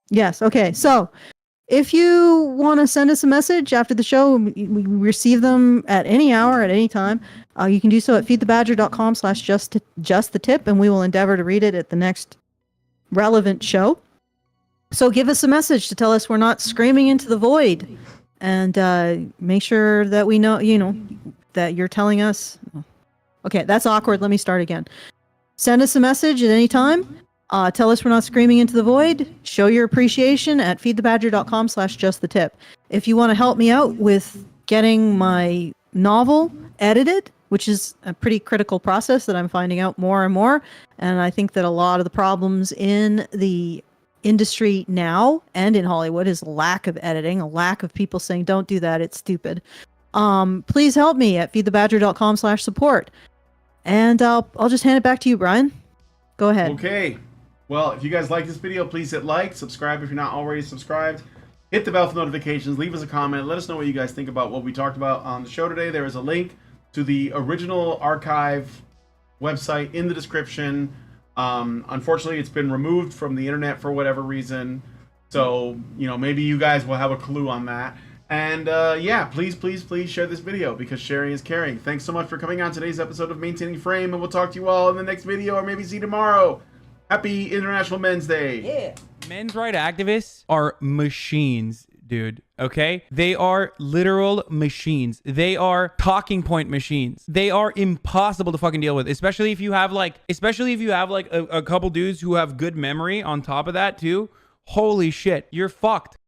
Yes. Okay. So if you want to send us a message after the show, we receive them at any hour, at any time. You can do so at feedthebadger.com/just the tip, and we will endeavor to read it at the next relevant show. So give us a message to tell us we're not screaming into the void, and make sure that we know, that you're telling us. Okay, that's awkward. Let me start again. Send us a message at any time. Tell us we're not screaming into the void. Show your appreciation at feedthebadger.com/just the tip. If you want to help me out with getting my novel edited, which is a pretty critical process that I'm finding out more and more, and I think that a lot of the problems in the industry now and in Hollywood is lack of editing, a lack of people saying, don't do that, it's stupid. Please help me at feedthebadger.com/support. And I'll just hand it back to you, Brian. Go ahead. Okay. Well, if you guys like this video, please hit like, subscribe if you're not already subscribed. Hit the bell for notifications, leave us a comment, let us know what you guys think about what we talked about on the show today. There is a link to the original archive website in the description. Unfortunately, it's been removed from the internet for whatever reason. So, maybe you guys will have a clue on that. And yeah, please share this video because sharing is caring. Thanks so much for coming on today's episode of Maintaining Frame, and we'll talk to you all in the next video, or maybe see you tomorrow. Happy International Men's Day. Yeah. Men's rights activists are machines, dude. Okay? They are literal machines. They are talking point machines. They are impossible to fucking deal with, especially if you have like a couple dudes who have good memory on top of that too. Holy shit, you're fucked.